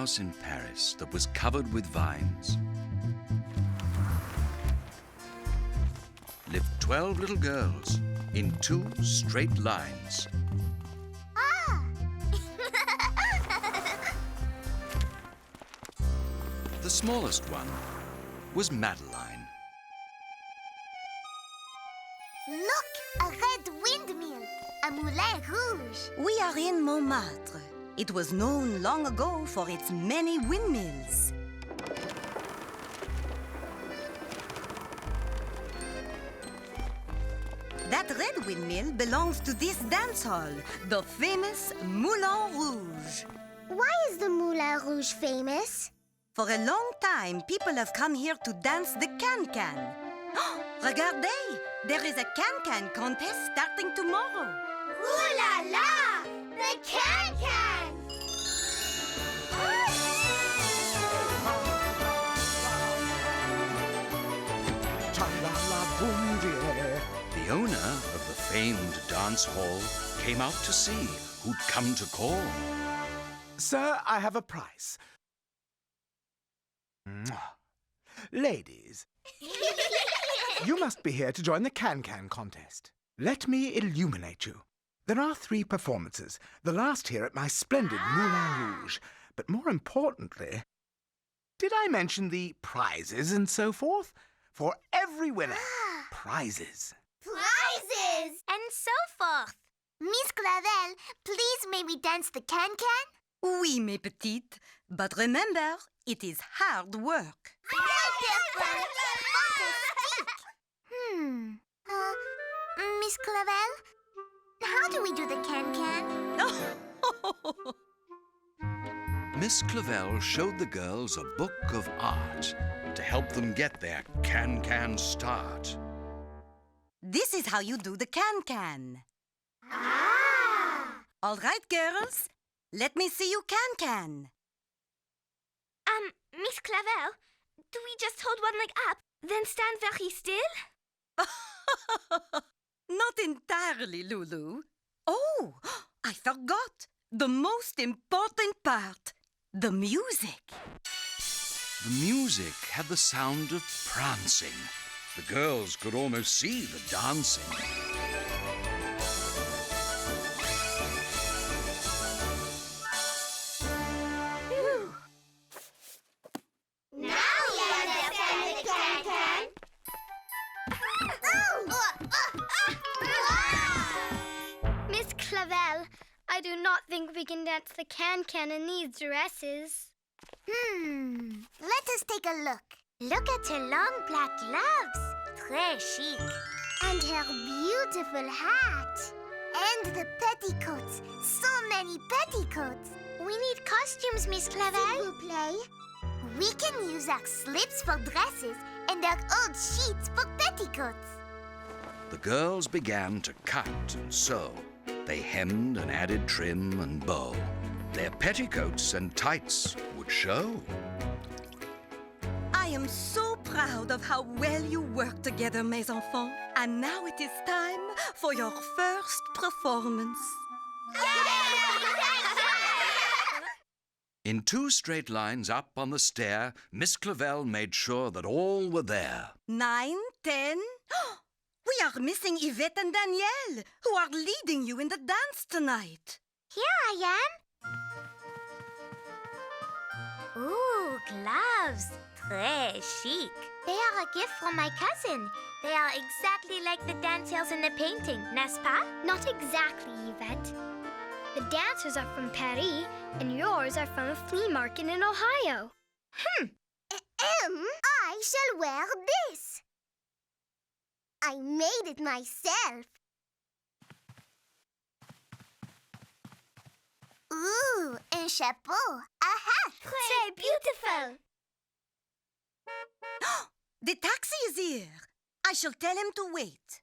house in Paris that was covered with vines lived 12 little girls in 2 straight lines. The smallest one was Madeline. Look, a red windmill, a moulin rouge. We are in Montmartre. It was known long ago for its many windmills. That red windmill belongs to this dance hall, the famous Moulin Rouge. Why is the Moulin Rouge famous? For a long time, people have come here to dance the Can Can. Regardez! There is a Can Can contest starting tomorrow. Ooh la la! The Can Can! The owner of the famed dance hall came out to see who'd come to call. Sir, I have a prize. Ladies, you must be here to join the Can Can contest. Let me illuminate you. There are 3 performances, the last here at my splendid Moulin Rouge. But more importantly, did I mention the prizes and so forth? For every winner, prizes. Prizes! And so forth. Miss Clavel, please may we dance the Can Can? Oui, mes petites. But remember, it is hard work. Miss Clavel, how do we do the Can Can? Miss Clavel showed the girls a book of art to help them get their can start. This is how you do the Can Can. All right, girls. Let me see you can. Miss Clavel, do we just hold one leg up, then stand very still? Not entirely, Lulu. Oh, I forgot. The most important part. The music. The music had the sound of prancing. The girls could almost see the dancing. Now you understand the Can Can. Miss Clavel, I do not think we can dance the Can Can in these dresses. Let us take a look. Look at her long black gloves. Très chic. And her beautiful hat. And the petticoats. So many petticoats. We need costumes, Miss Clavel. S'il vous plaît. We can use our slips for dresses and our old sheets for petticoats. The girls began to cut and sew. They hemmed and added trim and bow. Their petticoats and tights would show. I am so proud of how well you work together, mes enfants. And now it is time for your first performance. In 2 straight lines up on the stair, Miss Clavel made sure that all were there. 9, 10. We are missing Yvette and Danielle, who are leading you in the dance tonight. Here I am. Ooh, gloves. Très chic. They are a gift from my cousin. They are exactly like the dancers in the painting, n'est-ce pas? Not exactly, Yvette. The dancers are from Paris, and yours are from a flea market in Ohio. I shall wear this. I made it myself. Ooh, un chapeau, a hat. Très beautiful. The taxi is here. I shall tell him to wait.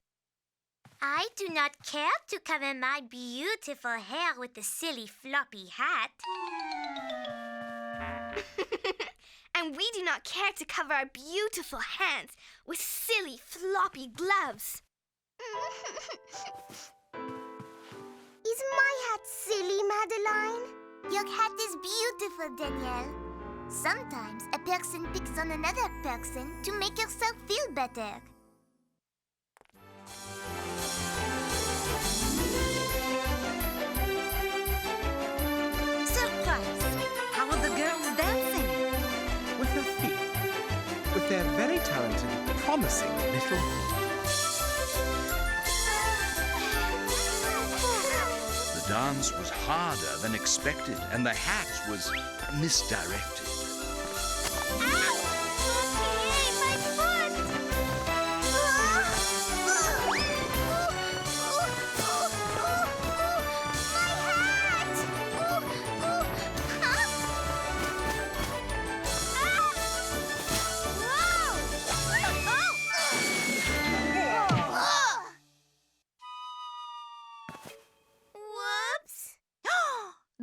I do not care to cover my beautiful hair with the silly floppy hat. And we do not care to cover our beautiful hands with silly floppy gloves. Is my hat silly, Madeline? Your hat is beautiful, Danielle. Sometimes a person picks on another person to make yourself feel better. Surprise! How are the girls dancing? With their feet. With their very talented, promising little feet. The dance was harder than expected, and the hat was misdirected.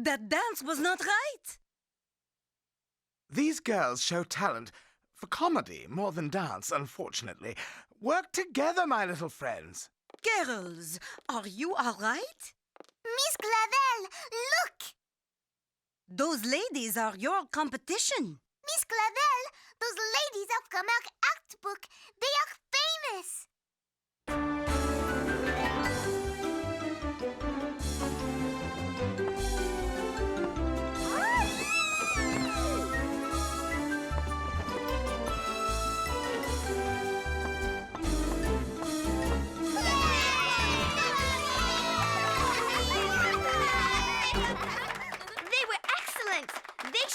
That dance was not right. These girls show talent for comedy more than dance, unfortunately. Work together, my little friends. Girls, are you all right? Miss Clavel, look! Those ladies are your competition. Miss Clavel, those ladies are from our act book. They are famous.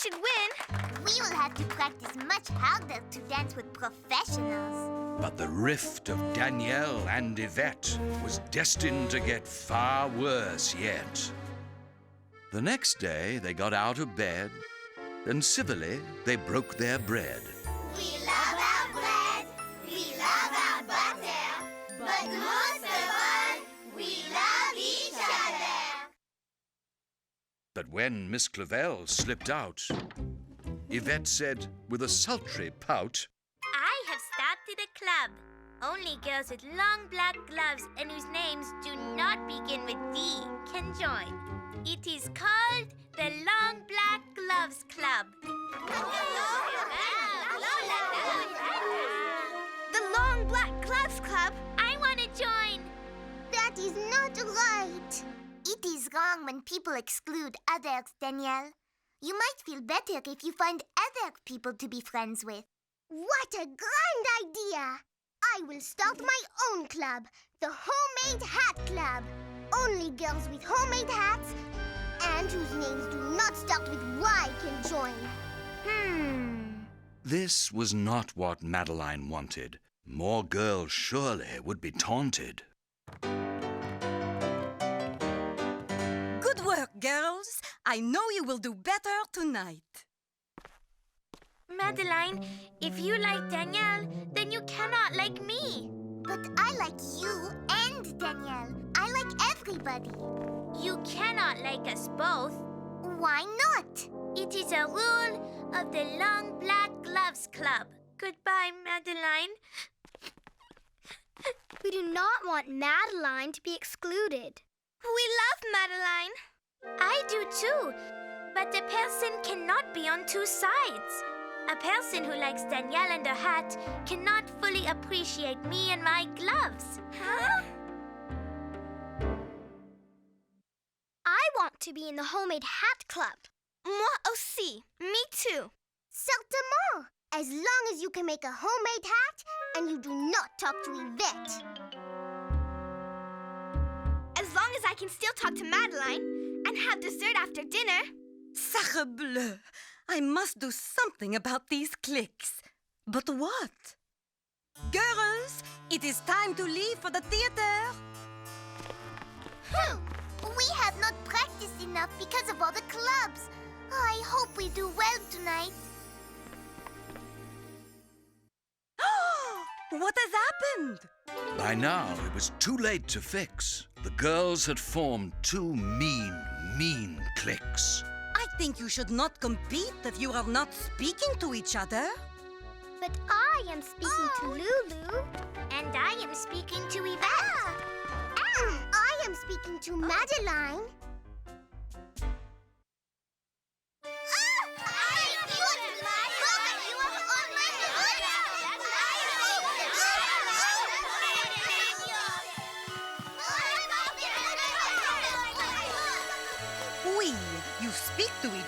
Should win. We will have to practice much harder to dance with professionals. But the rift of Danielle and Yvette was destined to get far worse yet. The next day, they got out of bed, and civilly, they broke their bread. We love our bread, we love our butter, but most of all, we love each other. But when Miss Clavel slipped out, Yvette said with a sultry pout, I have started a club. Only girls with long black gloves and whose names do not begin with D can join. It is called the Long Black Gloves Club. The Long Black Gloves Club? I want to join. That is not right. It is wrong when people exclude others, Danielle. You might feel better if you find other people to be friends with. What a grand idea! I will start my own club, the Homemade Hat Club. Only girls with homemade hats and whose names do not start with Y can join. This was not what Madeline wanted. More girls surely would be taunted. Good work, girls. I know you will do better tonight. Madeline, if you like Danielle, then you cannot like me. But I like you and Danielle. I like everybody. You cannot like us both. Why not? It is a rule of the Long Black Gloves Club. Goodbye, Madeline. We do not want Madeline to be excluded. We love Madeline. I do too. But a person cannot be on two sides. A person who likes Danielle and her hat cannot fully appreciate me and my gloves. Huh? I want to be in the Homemade Hat Club. Moi aussi. Me too. Certainement. As long as you can make a homemade hat and you do not talk to Yvette. As long as I can still talk to Madeline and have dessert after dinner. Sacre bleu! I must do something about these cliques. But what? Girls, it is time to leave for the theater. We have not practiced enough because of all the clubs. I hope we do well tonight. What has happened? By now, it was too late to fix. The girls had formed two mean cliques. I think you should not compete if you are not speaking to each other. But I am speaking to Lulu. And I am speaking to Yvette. And I am speaking to Madeline.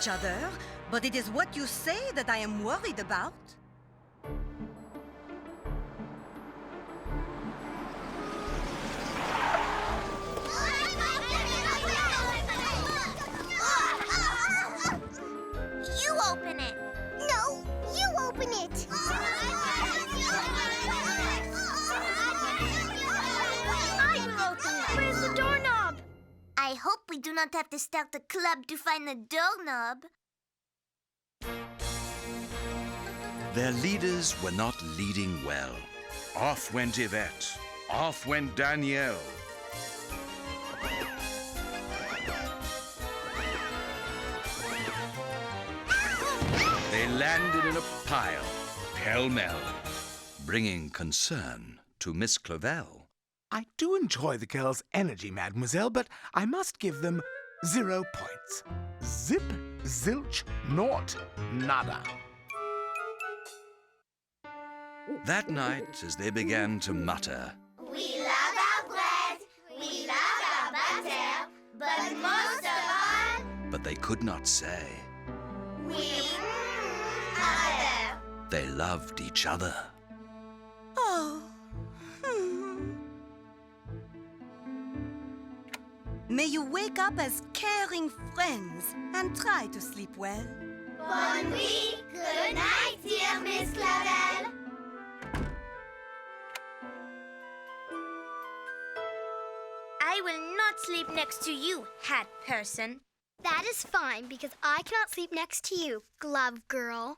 each other, but it is what you say that I am worried about. You open it. No, you open it. I will open it. Where's the doorknob? I hope we do not have to start a club to find the doorknob. Their leaders were not leading well. Off went Yvette. Off went Danielle. They landed in a pile, pell-mell, bringing concern to Miss Clavel. I do enjoy the girls' energy, mademoiselle, but I must give them 0 points. Zip, zilch, naught, nada. That night, as they began to mutter, We love our bread, we love our butter, but most of all, but they could not say. we other. They loved each other. Oh. May you wake up as caring friends and try to sleep well. Bonne nuit. Good night, dear Miss Clavel. I will not sleep next to you, hat person. That is fine, because I cannot sleep next to you, glove girl.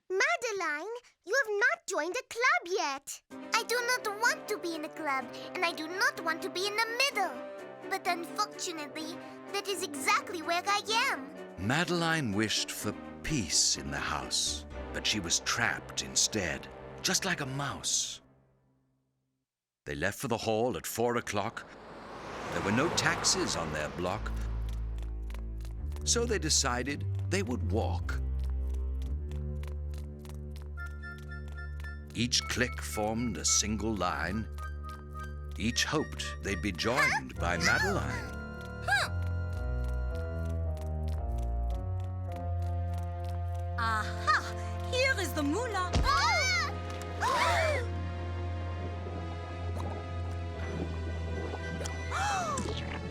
Madeline, you have not joined a club yet. I do not want to be in a club, and I do not want to be in the middle. But unfortunately, that is exactly where I am. Madeline wished for peace in the house, but she was trapped instead, just like a mouse. They left for the hall at 4 o'clock. There were no taxis on their block, so they decided they would walk. Each clique formed a single line. Each hoped they'd be joined by Madeline. Aha! Here is the moolah.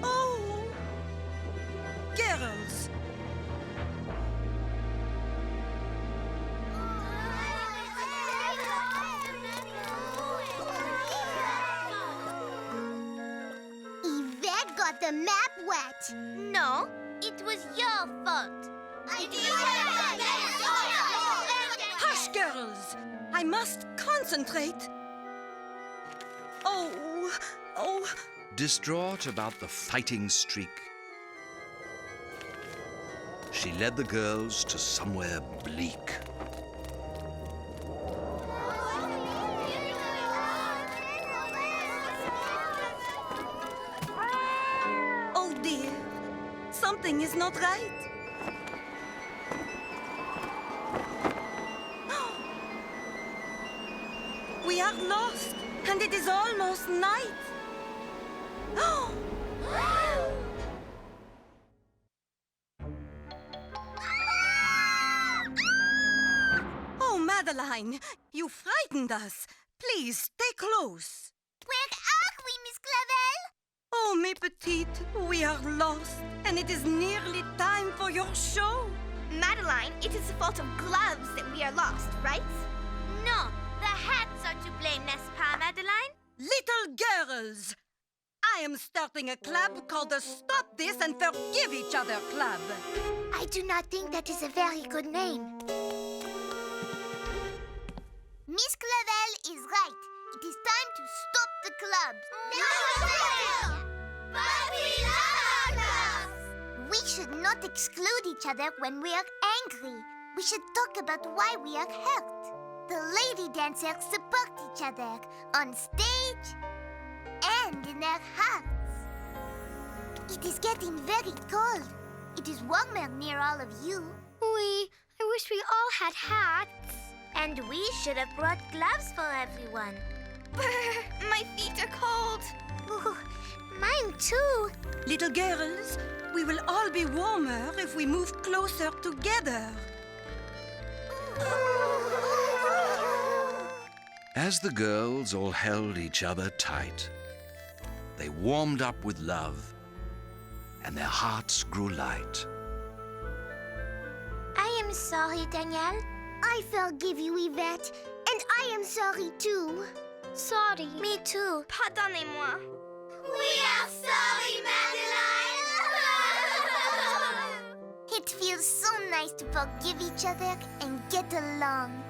Oh! Girls! Yvette got the map wet. No, it was your fault. Hush, girls! I must concentrate. Oh. Distraught about the fighting streak, she led the girls to somewhere bleak. Oh dear, something is not right. We are lost, and it is almost night. Oh, Madeline, you frightened us. Please, stay close. Where are we, Miss Clavel? Oh, mes petites, we are lost, and it is nearly time for your show. Madeline, it is the fault of gloves that we are lost, right? No, the hats are to blame, n'est-ce pas, Madeline? Little girls, I am starting a club called the Stop This and Forgive Each Other Club. I do not think that is a very good name. Miss Clavel, is right. It is time to stop the clubs. But we love our clubs! We should not exclude each other when we are angry. We should talk about why we are hurt. The lady dancers support each other on stage and in their hearts. It is getting very cold. It is warmer near all of you. I wish we all had hats. And we should have brought gloves for everyone. My feet are cold. Ooh, mine too. Little girls, we will all be warmer if we move closer together. As the girls all held each other tight, they warmed up with love, and their hearts grew light. I am sorry, Danielle. I forgive you, Yvette. And I am sorry too. Sorry. Me too. Pardonnez-moi. We are sorry, Madeline! It feels so nice to forgive each other and get along.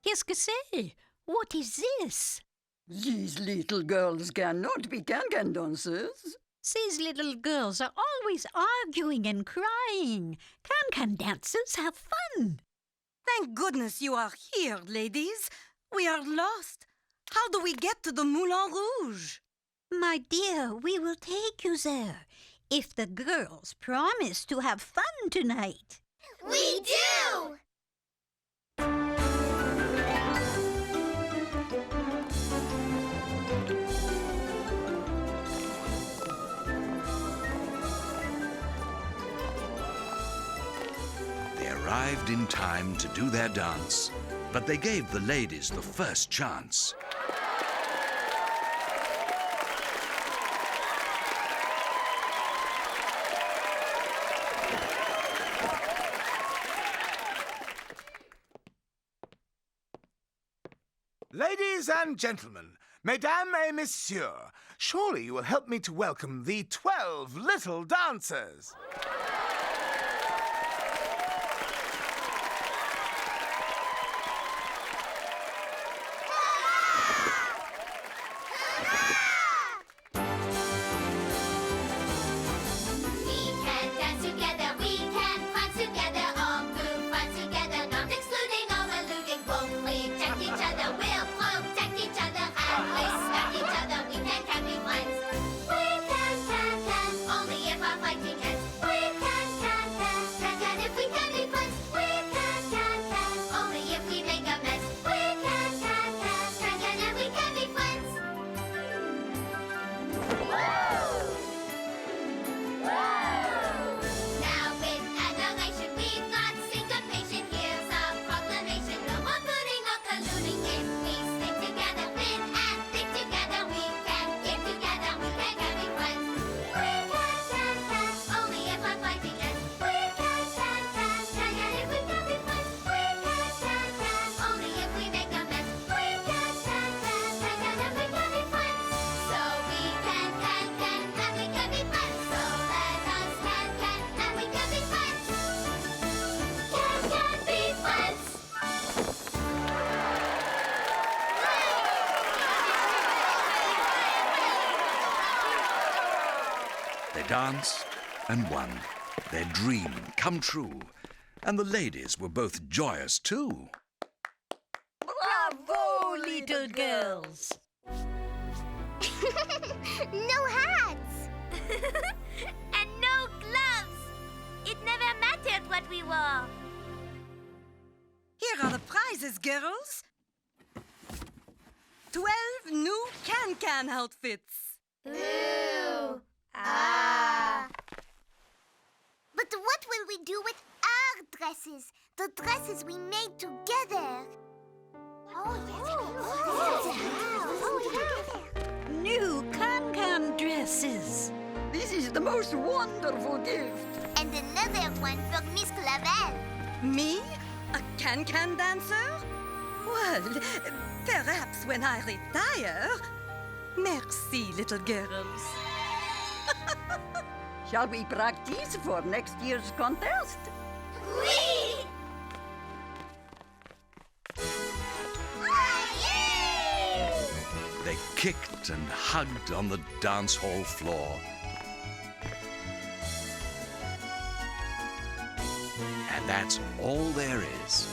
Qu'est-ce que c'est? What is this? These little girls cannot be can-can dancers. These little girls are always arguing and crying. Can-can dancers have fun. Thank goodness you are here, ladies. We are lost. How do we get to the Moulin Rouge? My dear, we will take you there if the girls promise to have fun tonight. We do! They arrived in time to do their dance, but they gave the ladies the first chance. Ladies and gentlemen, mesdames et messieurs, surely you will help me to welcome the 12 little dancers. We can dance together, we can fun together, all move fun together, not excluding or eluding. Won't reject each other, we'll protect each other and respect each other. We can be friends. We can, only if our fighting ends. We can, if we can be friends. We can, only if we make amends. We can, and we can be friends. Now with adoration we've got syncopation. Here's our proclamation. No more fooling or colluding. If we stick together, fin and stick together, we can get together. We can be friends. We can, only if our fighting ends. We can, and if we can be friends. We can, only if we make amends. We can, and we can be friends. So we can, and we can be friends. So let us can, and we can be friends. Can be friends. They danced and won. Their dream come true. And the ladies were both joyous too. Bravo, little girls. No hats. And no gloves. It never mattered what we wore. Here are the prizes, girls. 12 new can-can outfits. Ooh. But what will we do with our dresses? The dresses we made together. New can-can dresses. This is the most wonderful gift. And another one for Miss Clavel. Me? A can-can dancer? Well, perhaps when I retire. Merci, little girls. Shall we practice for next year's contest? We. They kicked and hugged on the dance hall floor. And that's all there is.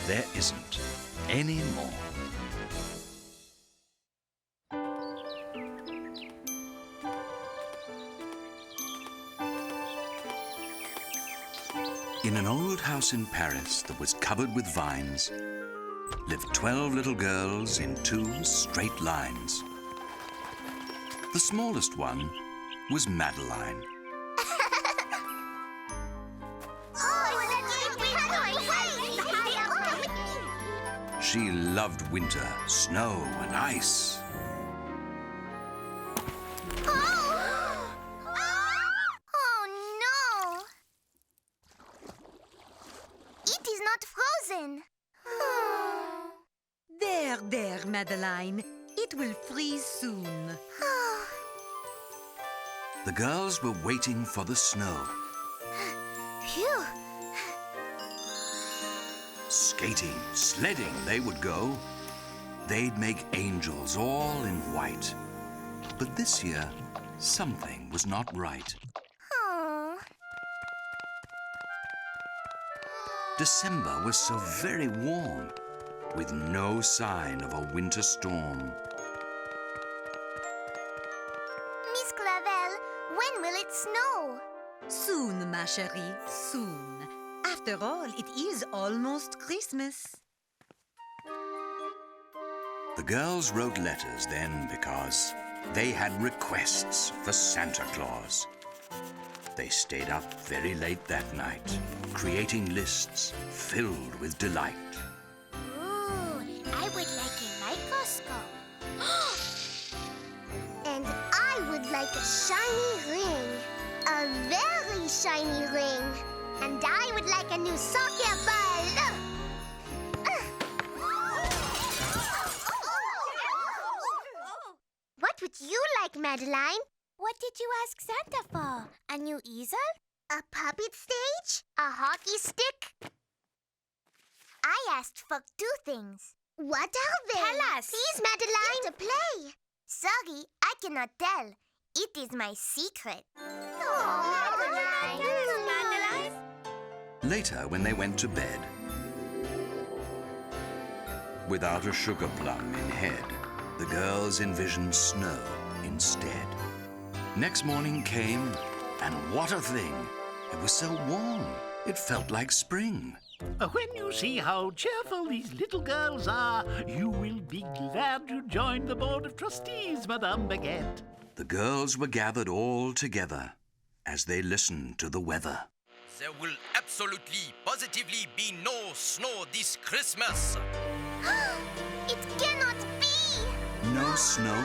There isn't any more. In an old house in Paris that was covered with vines lived 12 little girls in 2 straight lines. The smallest one was Madeline. She loved winter, snow, and ice. Oh no! It is not frozen. There, Madeline. It will freeze soon. The girls were waiting for the snow. Phew! Skating, sledding, they would go. They'd make angels all in white. But this year, something was not right. Oh. December was so very warm, with no sign of a winter storm. Miss Clavel, when will it snow? Soon, ma chérie, soon. After all, it is almost Christmas. The girls wrote letters then because they had requests for Santa Claus. They stayed up very late that night, creating lists filled with delight. Ooh, I would like a microscope. And I would like a shiny ring. A very shiny ring. And I would like a new soccer ball. What would you like, Madeline? What did you ask Santa for? A new easel? A puppet stage? A hockey stick? I asked for 2 things. What are they? Tell us. Please, Madeline. To play. Sorry, I cannot tell. It is my secret. Madeline. Later, when they went to bed, without a sugar plum in head, the girls envisioned snow instead. Next morning came, and what a thing! It was so warm, it felt like spring. When you see how cheerful these little girls are, you will be glad to join the Board of Trustees, Madame Baguette. The girls were gathered all together as they listened to the weather. There will absolutely, positively be no snow this Christmas. It cannot be! No snow?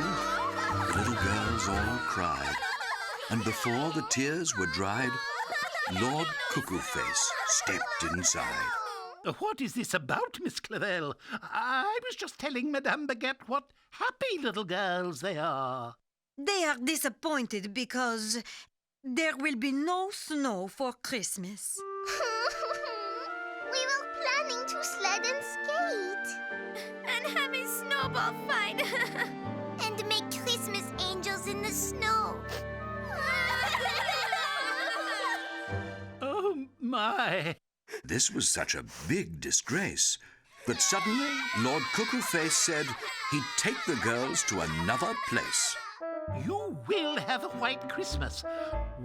The little girls all cried. And before the tears were dried, Lord Cuckoo-Face stepped inside. What is this about, Miss Clavel? I was just telling Madame Baguette what happy little girls they are. They are disappointed because there will be no snow for Christmas. We were planning to sled and skate. And have a snowball fight. And make Christmas angels in the snow. Oh, my. This was such a big disgrace that suddenly Lord Cuckoo-Face said he'd take the girls to another place. You will have a white Christmas.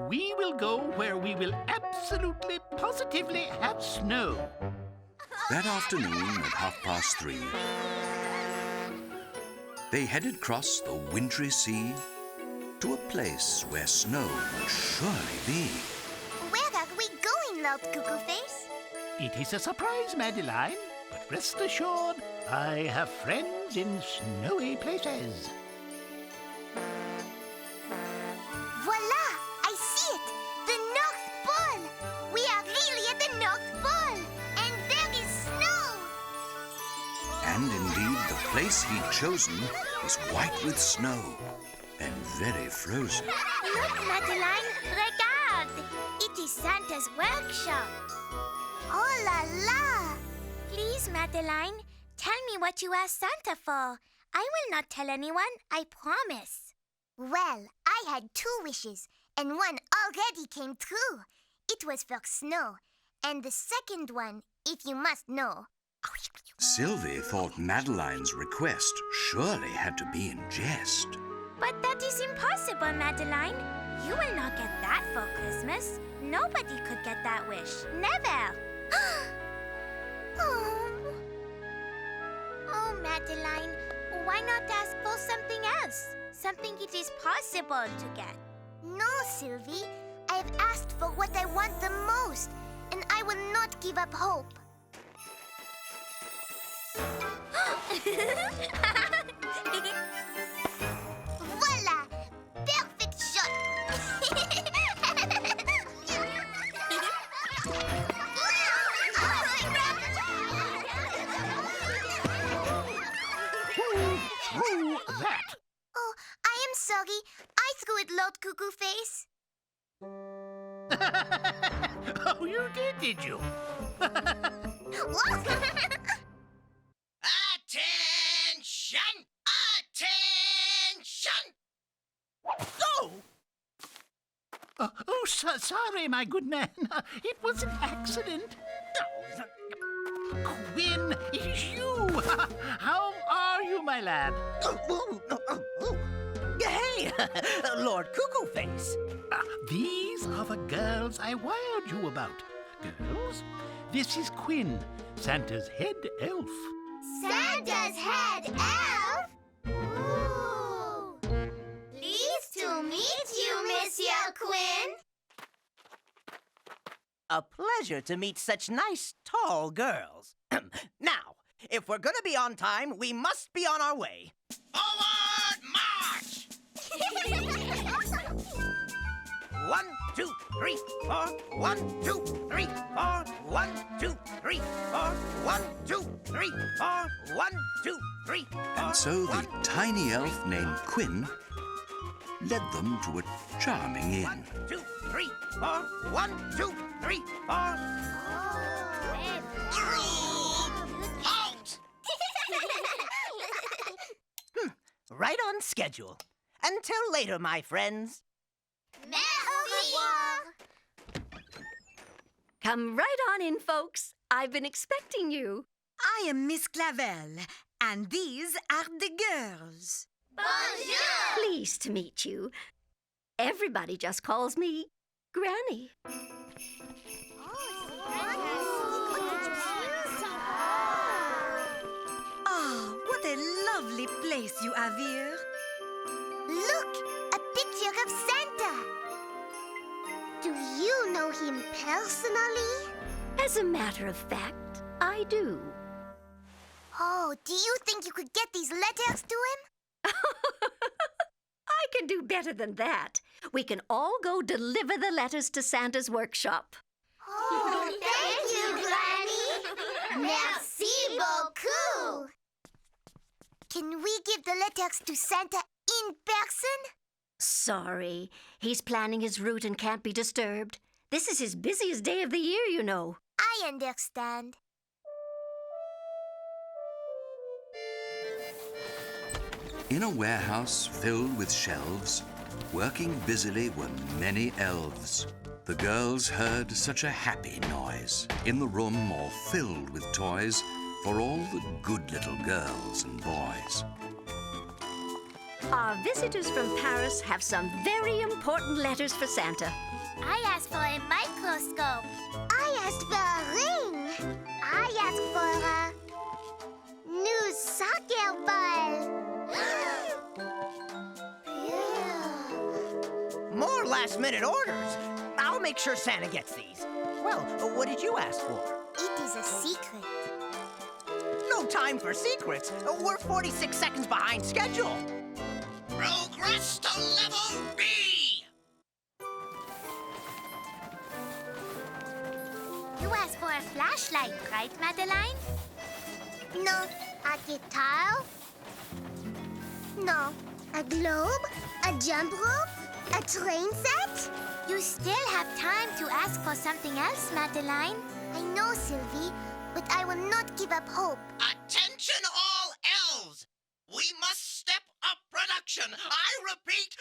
We will go where we will absolutely, positively have snow. That afternoon at 3:30, they headed across the wintry sea to a place where snow would surely be. Where are we going, Lord Cuckoo-Face? It is a surprise, Madeline, but rest assured, I have friends in snowy places. Voila! I see it! The North Pole! We are really at the North Pole! And there is snow! And indeed, the place he'd chosen was white with snow and very frozen. Look, Madeline, regarde. It is Santa's workshop. Oh la la! Please, Madeline, tell me what you asked Santa for. I will not tell anyone, I promise. Well, I had 2 wishes, and one already came true. It was for snow. And the second one, if you must know. Sylvie thought Madeline's request surely had to be in jest. But that is impossible, Madeline. You will not get that for Christmas. Nobody could get that wish. Never. Oh, Madeline, why not ask for something else? Something it is possible to get. No, Sylvie. I've asked for what I want the most, and I will not give up hope. Voila! Perfect shot! Through that. Oh, I am sorry. I threw it, Lord Cuckoo Face. Oh, you did you? Attention! Attention! Oh! Sorry, my good man. It was an accident. Quinn, it is you. How are you, my lad? Hey, Lord Cuckoo Face. These are the girls I wired you about. Girls, this is Quinn, Santa's head elf. Santa's head elf? Ooh. Pleased to meet you, Monsieur Quinn. A pleasure to meet such nice, tall girls. Now, if we're gonna be on time, we must be on our way. Forward march! 1, 2, 3, 4. 1, 2, 3, 4. 1, 2, 3, 4. 1, 2, 3, 4. 1, 2, 3, 4. And so the tiny elf named Quinn led them to a charming inn. 1, 2, 3, 4. 1, 2, 3, 4. Halt! Right on schedule. Until later, my friends. Come right on in, folks. I've been expecting you. I am Miss Clavel, and these are the girls. Bonjour! Pleased to meet you. Everybody just calls me Granny. Ah, what a lovely place you have here. Look, a picture of Santa. Do you know him personally? As a matter of fact, I do. Oh, do you think you could get these letters to him? I can do better than that. We can all go deliver the letters to Santa's workshop. Oh, thank you, Granny. Merci beaucoup. Can we give the letters to Santa in person? Sorry, he's planning his route and can't be disturbed. This is his busiest day of the year, you know. I understand. In a warehouse filled with shelves, working busily were many elves. The girls heard such a happy noise in the room all filled with toys for all the good little girls and boys. Our visitors from Paris have some very important letters for Santa. I asked for a microscope. I asked for a ring. I asked for a new soccer ball. More last-minute orders. I'll make sure Santa gets these. Well, what did you ask for? It is a secret. No time for secrets. We're 46 seconds behind schedule. Progress to level B! You asked for a flashlight, right, Madeline? No, a guitar. No, a globe, a jump rope, a train set. You still have time to ask for something else, Madeline. I know, Sylvie, but I will not give up hope. Attention all elves! We must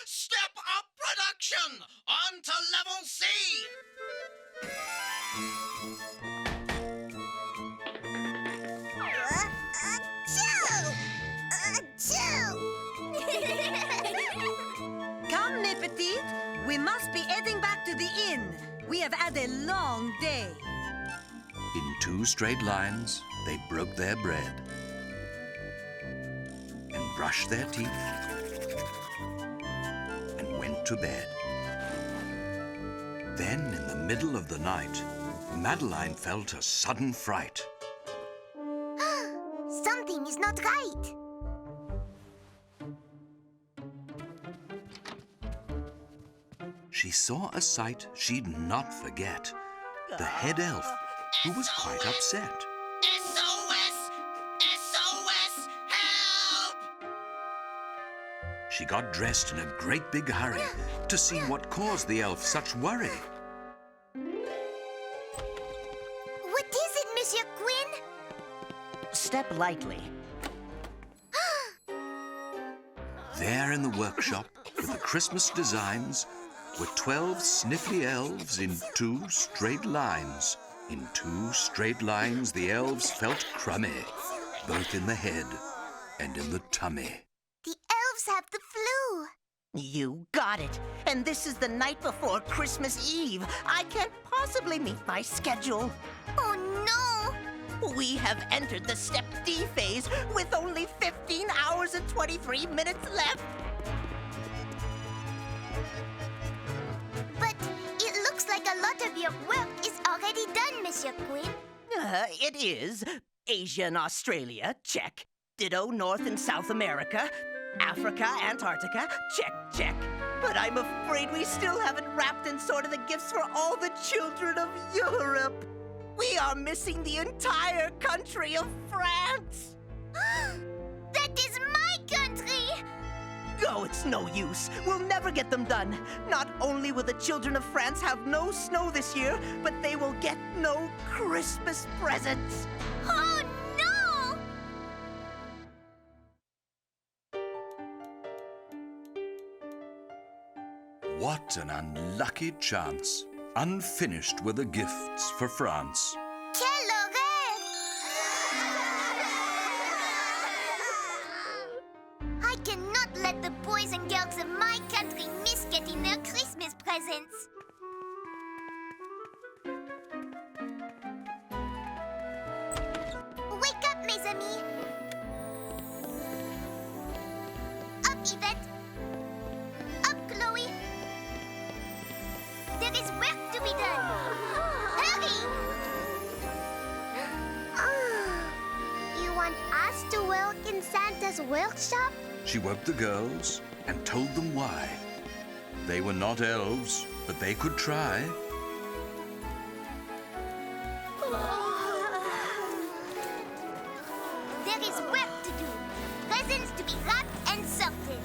Step up production! On to level C! Come, mes petites. We must be heading back to the inn. We have had a long day. In 2 straight lines, they broke their bread and brushed their teeth and went to bed. Then, in the middle of the night, Madeline felt a sudden fright. Something is not right. She saw a sight she'd not forget. The head elf, who was quite upset. SOS! SOS! Help! She got dressed in a great big hurry to see what caused the elf such worry. What is it, Monsieur Quinn? Step lightly. There in the workshop, with the Christmas designs, were 12 sniffly elves in 2 straight lines. In 2 straight lines, the elves felt crummy, both in the head and in the tummy. The elves have the flu. You got it. And this is the night before Christmas Eve. I can't possibly meet my schedule. Oh, no. We have entered the Step D phase with only 15 hours and 23 minutes left. But it looks like a lot of your work is already done, Monsieur Quinn. It is. Asia and Australia, check. Ditto North and South America. Africa, Antarctica, check, check. But I'm afraid we still haven't wrapped and sorted the gifts for all the children of Europe. We are missing the entire country of France. That is my country! Oh, it's no use. We'll never get them done. Not only will the children of France have no snow this year, but they will get no Christmas presents. Oh, no! What an unlucky chance. Unfinished were the gifts for France. Quelle horreur! I cannot let the boys and girls of my country miss getting their Christmas presents. Wake up, mes amis. Up, Yvette. Up, Chloe. There is work to be done. Hurry! You want us to work in Santa's workshop? She woke the girls and told them why. They were not elves, but they could try. There is work to do. Presents to be wrapped and sorted.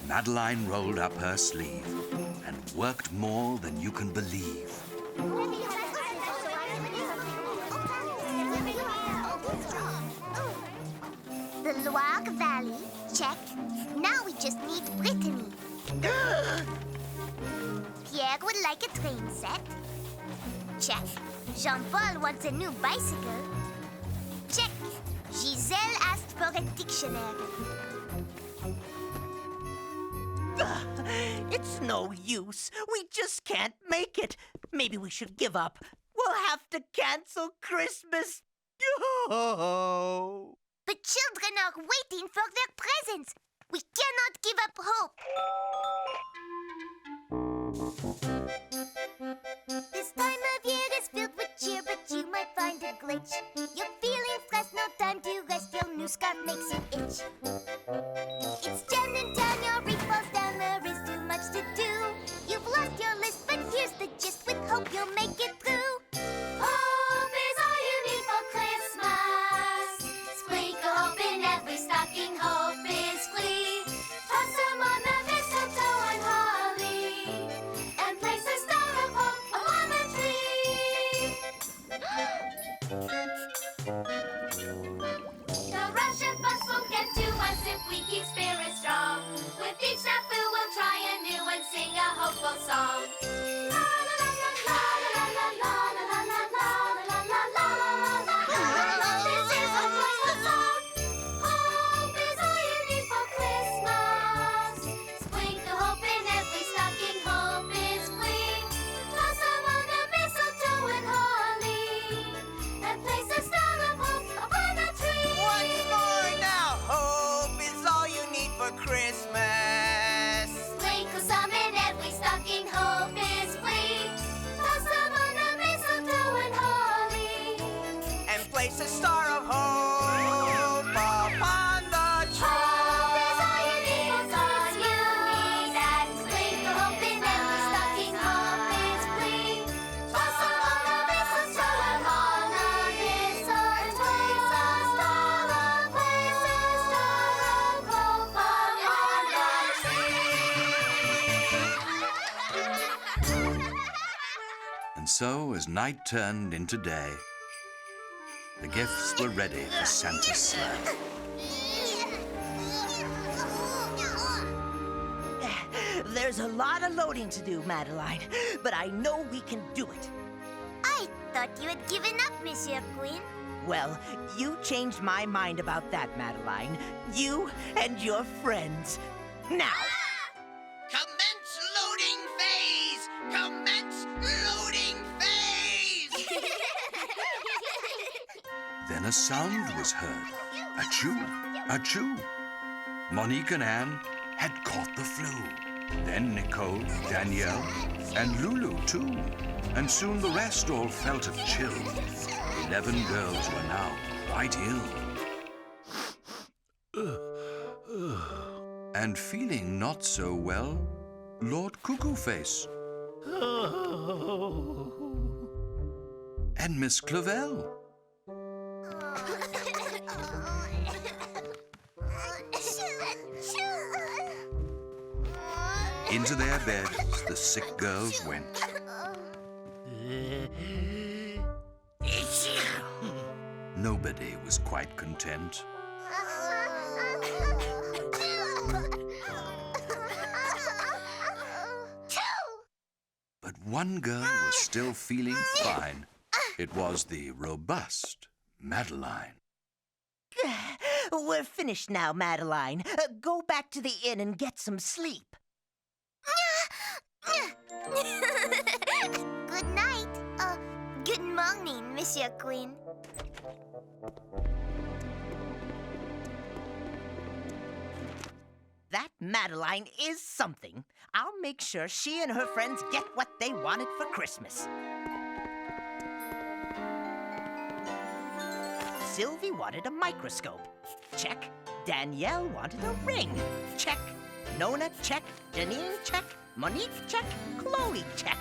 Madeline rolled up her sleeve and worked more than you can believe. The Loire Valley, check. Now we just need Brittany. Pierre would like a train set. Check. Jean-Paul wants a new bicycle. Check. Giselle asked for a dictionary. It's no use. We just can't make it. Maybe we should give up. We'll have to cancel Christmas. Oh. The children are waiting for their presents. We cannot give up hope. This time of year is filled with cheer, but you might find a glitch. You're feeling stressed, no time to rest. Your new scarf makes you itch. It's jammed in town, your reach falls down. There is too much to do. You've lost your list, but here's the gist. With hope, you'll make it through. Hope is all you need for Christmas. Sprinkle hope in every stocking. Hope is Flea. Toss some on the mistletoe and holly, and place a star of hope upon the tree. The rush and fuss won't get to us So, as night turned into day, the gifts were ready for Santa's sleigh. There's a lot of loading to do, Madeline, but I know we can do it. I thought you had given up, Monsieur Queen. Well, you changed my mind about that, Madeline. You and your friends. Now! Commence loading phase! Commence loading phase! Then a sound was heard. Achoo! Achoo! Monique and Anne had caught the flu. Then Nicole, Danielle, and Lulu, too. And soon the rest all felt a chill. 11 girls were now quite ill. And feeling not so well, Lord Cuckoo Face. And Miss Clavel. Into their beds the sick girls went. Nobody was quite content. But one girl was still feeling fine. It was the robust Madeline. We're finished now, Madeline. Go back to the inn and get some sleep. Good night. Good morning, Monsieur Queen. That Madeline is something. I'll make sure she and her friends get what they wanted for Christmas. Sylvie wanted a microscope. Check. Danielle wanted a ring. Check. Nona, check. Janine, check. Monique, check. Chloe, check.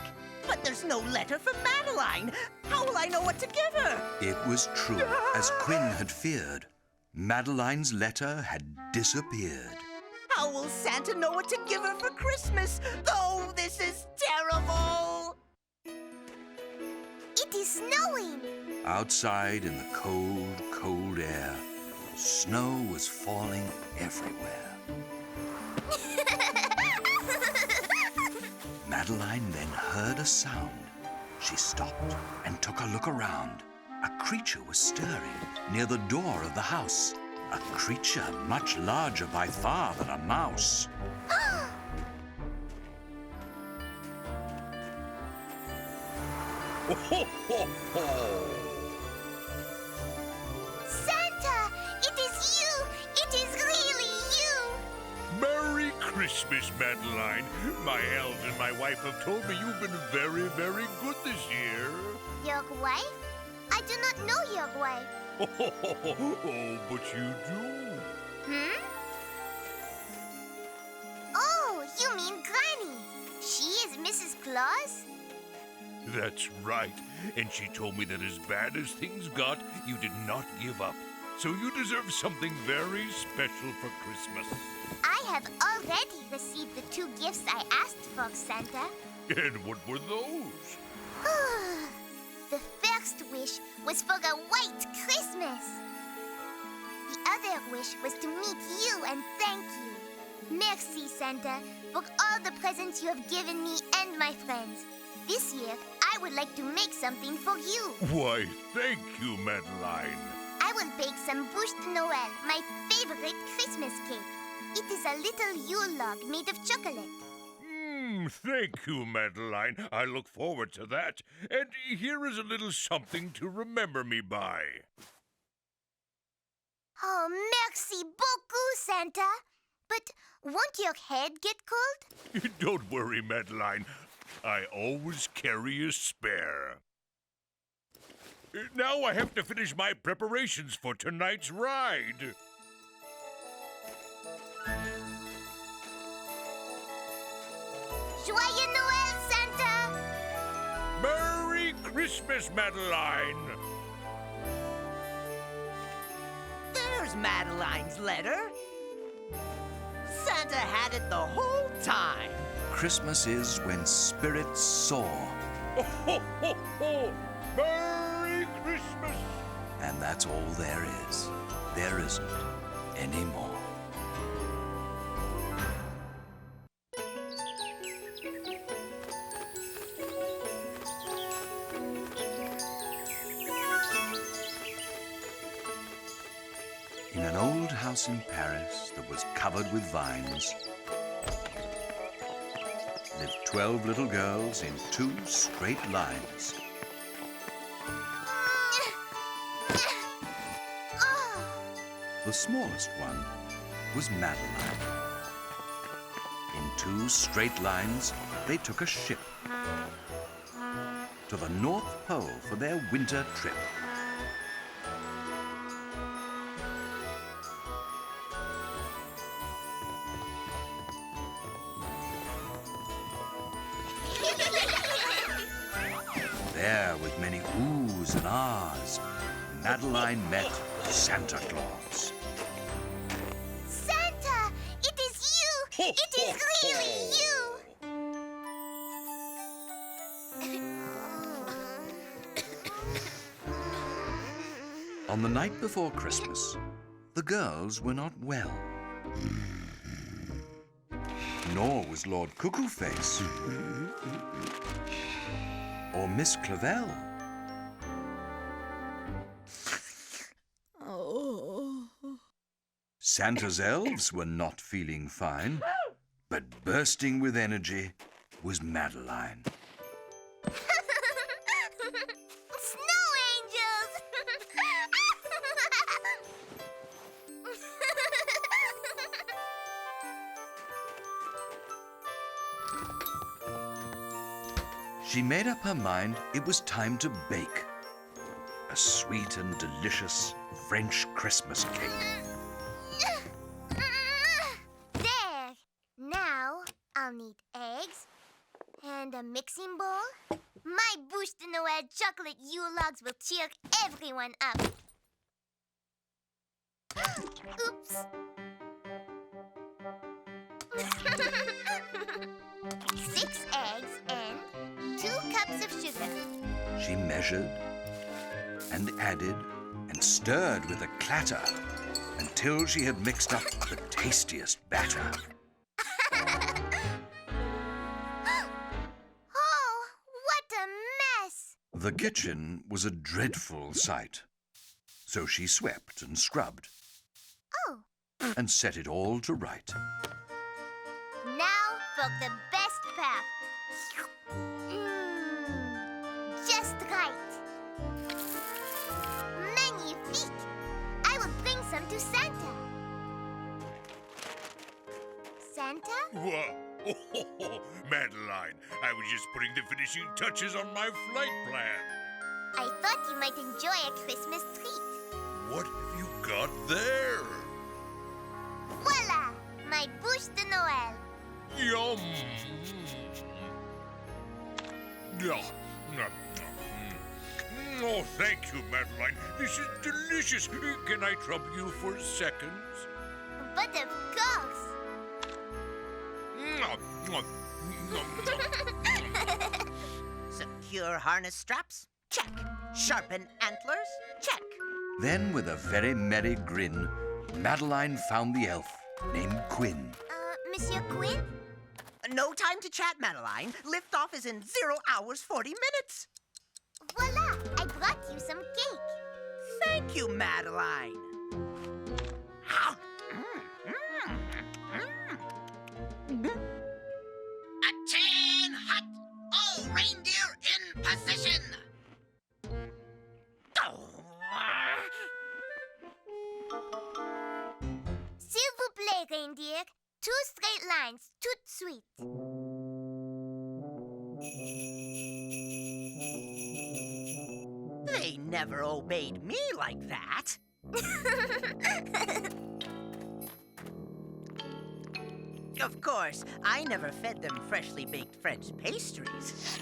But there's no letter for Madeline. How will I know what to give her? It was true, as Quinn had feared. Madeline's letter had disappeared. How will Santa know what to give her for Christmas? Oh, this is terrible! It is snowing. Outside in the cold, cold air, snow was falling everywhere. Madeline then heard a sound. She stopped and took a look around. A creature was stirring near the door of the house. A creature much larger by far than a mouse. Santa! It is you! It is really you! Merry Christmas, Madeline. My elves and my wife have told me you've been very, very good this year. Your wife? I do not know your wife. Oh, but you do. Hmm? Oh, you mean Granny. She is Mrs. Claus? That's right. And she told me that as bad as things got, you did not give up. So you deserve something very special for Christmas. I have already received the 2 gifts I asked for, Santa. And what were those? The first wish was for a white Christmas. The other wish was to meet you and thank you. Merci, Santa, for all the presents you have given me and my friends. This year, I would like to make something for you. Why, thank you, Madeline. I will bake some bûche de Noël, my favorite Christmas cake. It is a little Yule log made of chocolate. Thank you, Madeline. I look forward to that. And here is a little something to remember me by. Oh, merci beaucoup, Santa. But won't your head get cold? Don't worry, Madeline. I always carry a spare. Now I have to finish my preparations for tonight's ride. Joyeux Noël, Santa! Merry Christmas, Madeline! There's Madeline's letter. Santa had it the whole time. Christmas is when spirits soar Oh, ho, ho, ho! Merry Christmas! And that's all there is. There isn't any more. In an old house in Paris that was covered with vines lived 12 little girls in 2 straight lines. The smallest one was Madeline. In 2 straight lines, they took a ship to the North Pole for their winter trip. There, with many oohs and ahs, Madeline met Santa Claus. Santa! It is you! It is really you! On the night before Christmas, the girls were not well. Nor was Lord Cuckoo-Face or Miss Clavel. Santa's elves were not feeling fine, but bursting with energy was Madeline. Snow angels! She made up her mind it was time to bake a sweet and delicious French Christmas cake. There! Now I'll need eggs and a mixing bowl. My bouche de Noël chocolate Yule logs will cheer everyone up. Oops. 6 eggs and 2 cups of sugar. She measured and added and stirred with a clatter until she had mixed up the tastiest batter. Oh, what a mess! The kitchen was a dreadful sight, so she swept and scrubbed Oh, and set it all to right. now for the best part. Just right. Magnifique! I will bring some to Santa. Santa? What? Oh, ho, ho. Madeline, I was just putting the finishing touches on my flight plan. I thought you might enjoy a Christmas treat. What have you got there? Voila! My bouche de Noël. Yum! Yeah. Oh, thank you, Madeline. This is delicious. Can I trouble you for seconds? But of course. Secure harness straps? Check. Sharpen antlers? Check. Then, with a very merry grin, Madeline found the elf named Quinn. Monsieur Quinn? No time to chat, Madeline. Liftoff is in 0 hours, 40 minutes. Voila! I brought you some cake. Thank you, Madeline. Attain hut! All reindeer in position! S'il vous plaît, reindeer. 2 straight lines, tout sweet. They never obeyed me like that. Of course, I never fed them freshly baked French pastries.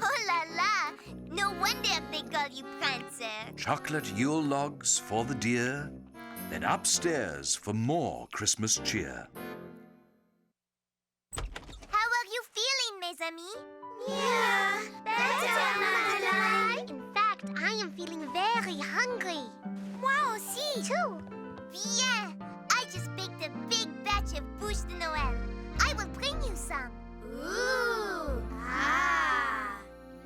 Oh la la! No wonder they call you Prancer. Chocolate Yule logs for the dear, then upstairs for more Christmas cheer. How are you Mamie? Yeah, better, Madeline. In fact, I am feeling very hungry. Moi aussi. Too. Bien. I just baked a big batch of bûche de Noël. I will bring you some. Ooh. Ah.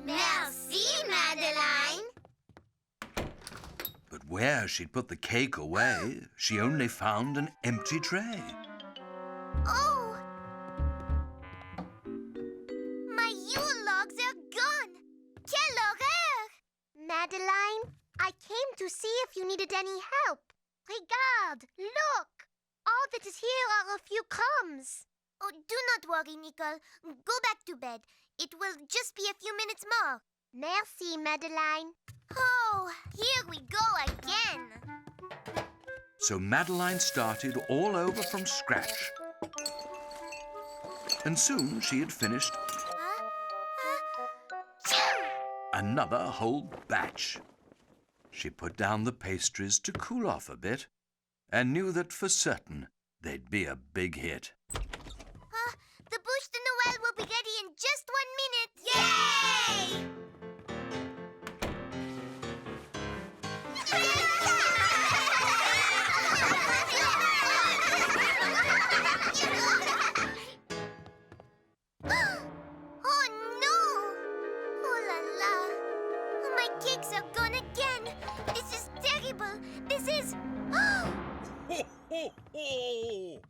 Merci, Madeline. But where she'd put the cake away, she only found an empty tray. Oh! My Yule logs are gone! Quelle horreur! Madeline, I came to see if you needed any help. Regarde, look! All that is here are a few crumbs. Oh, do not worry, Nicole. Go back to bed. It will just be a few minutes more. Merci, Madeline. Oh, here we go again. So Madeline started all over from scratch. And soon she had finished another whole batch. She put down the pastries to cool off a bit and knew that for certain they'd be a big hit. The bûche de Noël will be ready in just 1 minute. Yay! Oh no! Oh la la! My cakes are gone again. This is terrible. This is... Ho, ho, ho!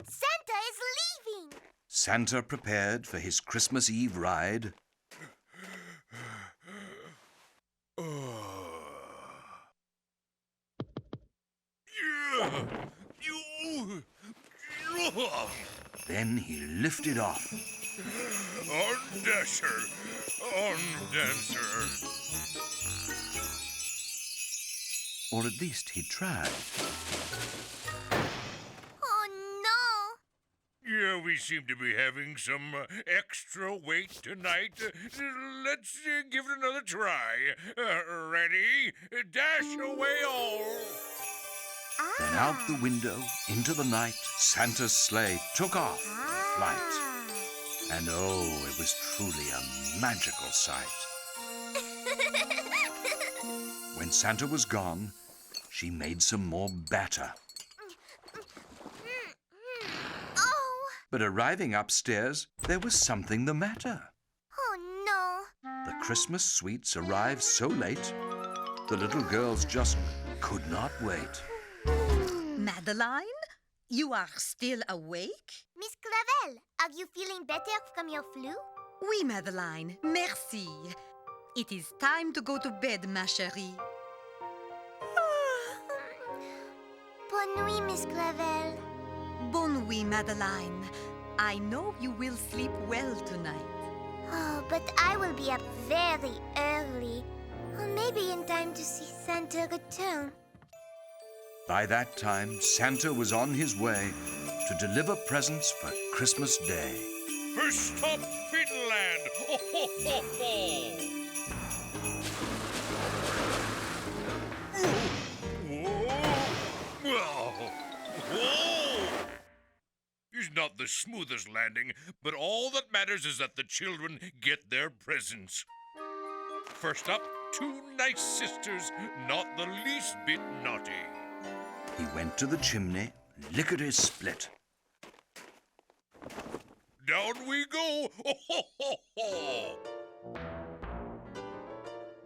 Santa is leaving. Santa prepared for his Christmas Eve ride. Then he lifted off. On Dasher! On Dancer! Or at least he tried. Oh no. Yeah, we seem to be having some extra weight tonight. Let's give it another try. Ready? Dash away all! Then out the window, into the night, Santa's sleigh took off flight. And oh, it was truly a magical sight. When Santa was gone, she made some more batter. Oh. But arriving upstairs, there was something the matter. Oh no. The Christmas sweets arrived so late, the little girls just could not wait. Madeline, you are still awake? Miss Clavel, are you feeling better from your flu? Oui, Madeline, merci. It is time to go to bed, ma chérie. Bonne nuit, Miss Clavel. Bonne nuit, Madeline. I know you will sleep well tonight. Oh, but I will be up very early. Or maybe in time to see Santa return. By that time, Santa was on his way to deliver presents for Christmas Day. First stop, Finland! Ho, ho, ho, ho! Whoa! Whoa! It's not the smoothest landing, but all that matters is that the children get their presents. First up, two nice sisters, not the least bit naughty. He went to the chimney, lickety-split. Down we go! Ho, ho, ho, ho!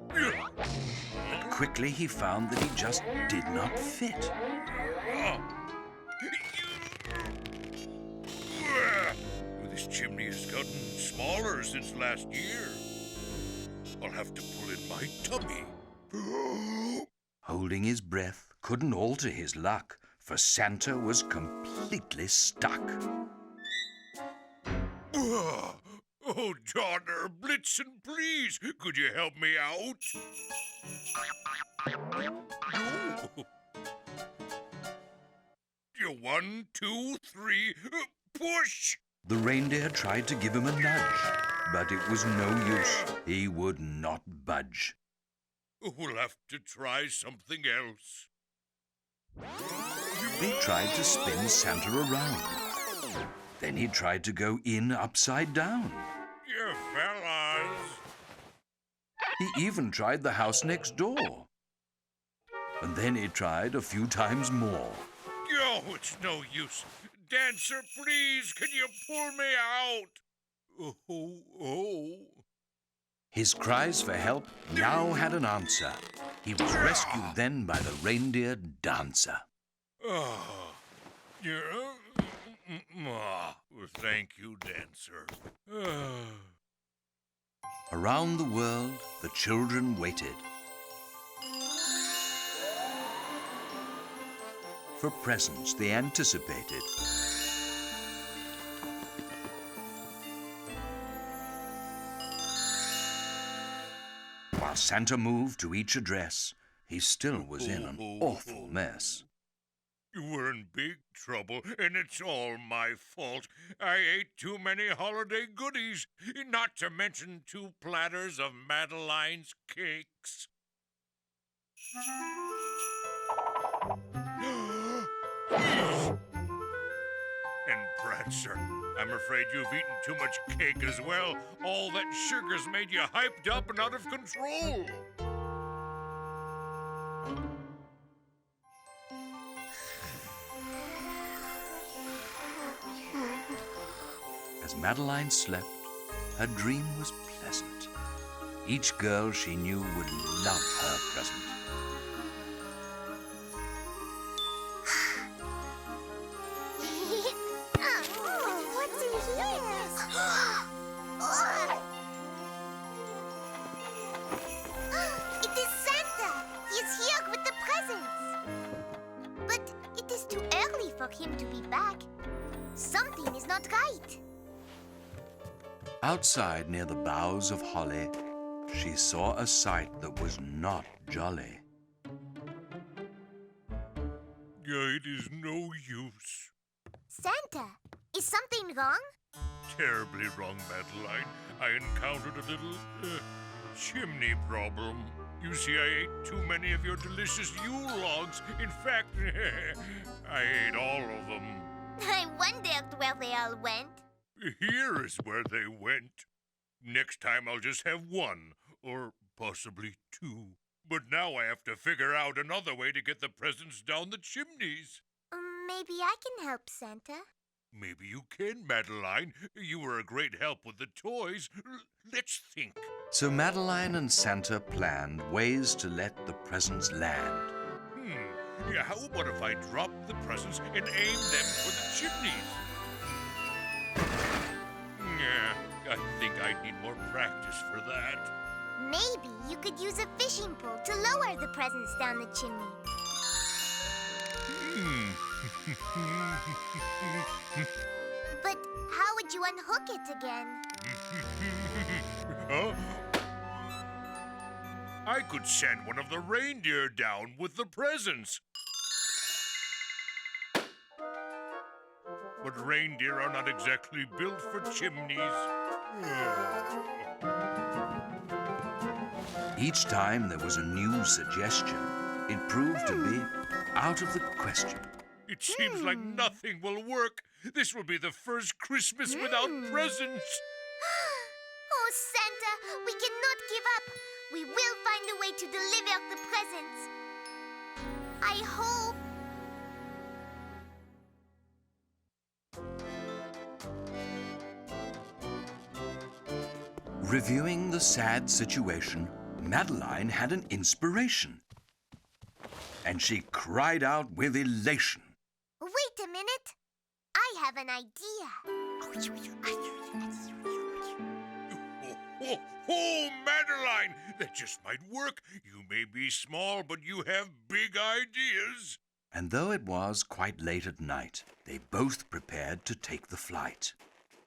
But quickly he found that he just did not fit. This chimney has gotten smaller since last year. I'll have to pull in my tummy. Holding his breath couldn't alter his luck, for Santa was completely stuck. Oh, Donner, Blitzen, please, could you help me out? Oh. You 1, 2, 3, push! The reindeer tried to give him a nudge, but it was no use. He would not budge. We'll have to try something else. They tried to spin Santa around, Then he tried to go in upside down. You fellas. He even tried the house next door. And then he tried a few times more. Oh, it's no use. Dancer, please, can you pull me out? Oh. His cries for help now had an answer. He was rescued then by the reindeer dancer. Oh. Yeah. Thank you, Dancer. Around the world, the children waited for presents they anticipated. While Santa moved to each address, he still was in an awful mess. We're in big trouble, and it's all my fault. I ate too many holiday goodies, not to mention 2 platters of Madeline's cakes. And Prancer, I'm afraid you've eaten too much cake as well. All that sugar's made you hyped up and out of control. As Madeline slept, her dream was pleasant. Each girl she knew would love her present. What's in here? It is Santa! He is here with the presents! But it is too early for him to be back. Something is not right. Outside near the boughs of holly, she saw a sight that was not jolly. It is no use. Santa, is something wrong? Terribly wrong, Madeline. I encountered a little chimney problem. You see, I ate too many of your delicious Yule logs. In fact, I ate all of them. I wondered where they all went. Here is where they went. Next time I'll just have 1, or possibly 2. But now I have to figure out another way to get the presents down the chimneys. Maybe I can help Santa. Maybe you can, Madeline. You were a great help with the toys. Let's think. So Madeline and Santa planned ways to let the presents land. Yeah, how about if I drop the presents and aim them for the chimneys? Yeah, I think I need more practice for that. Maybe you could use a fishing pole to lower the presents down the chimney. But how would you unhook it again? Huh? I could send one of the reindeer down with the presents. But reindeer are not exactly built for chimneys. Each time there was a new suggestion, it proved to be out of the question. It seems like nothing will work. This will be the first Christmas without presents. Oh, Santa, we cannot give up. We will find a way to deliver the presents. I hope. Reviewing the sad situation, Madeline had an inspiration. And she cried out with elation. Wait a minute. I have an idea. Oh, Madeline! That just might work. You may be small, but you have big ideas. And though it was quite late at night, they both prepared to take the flight.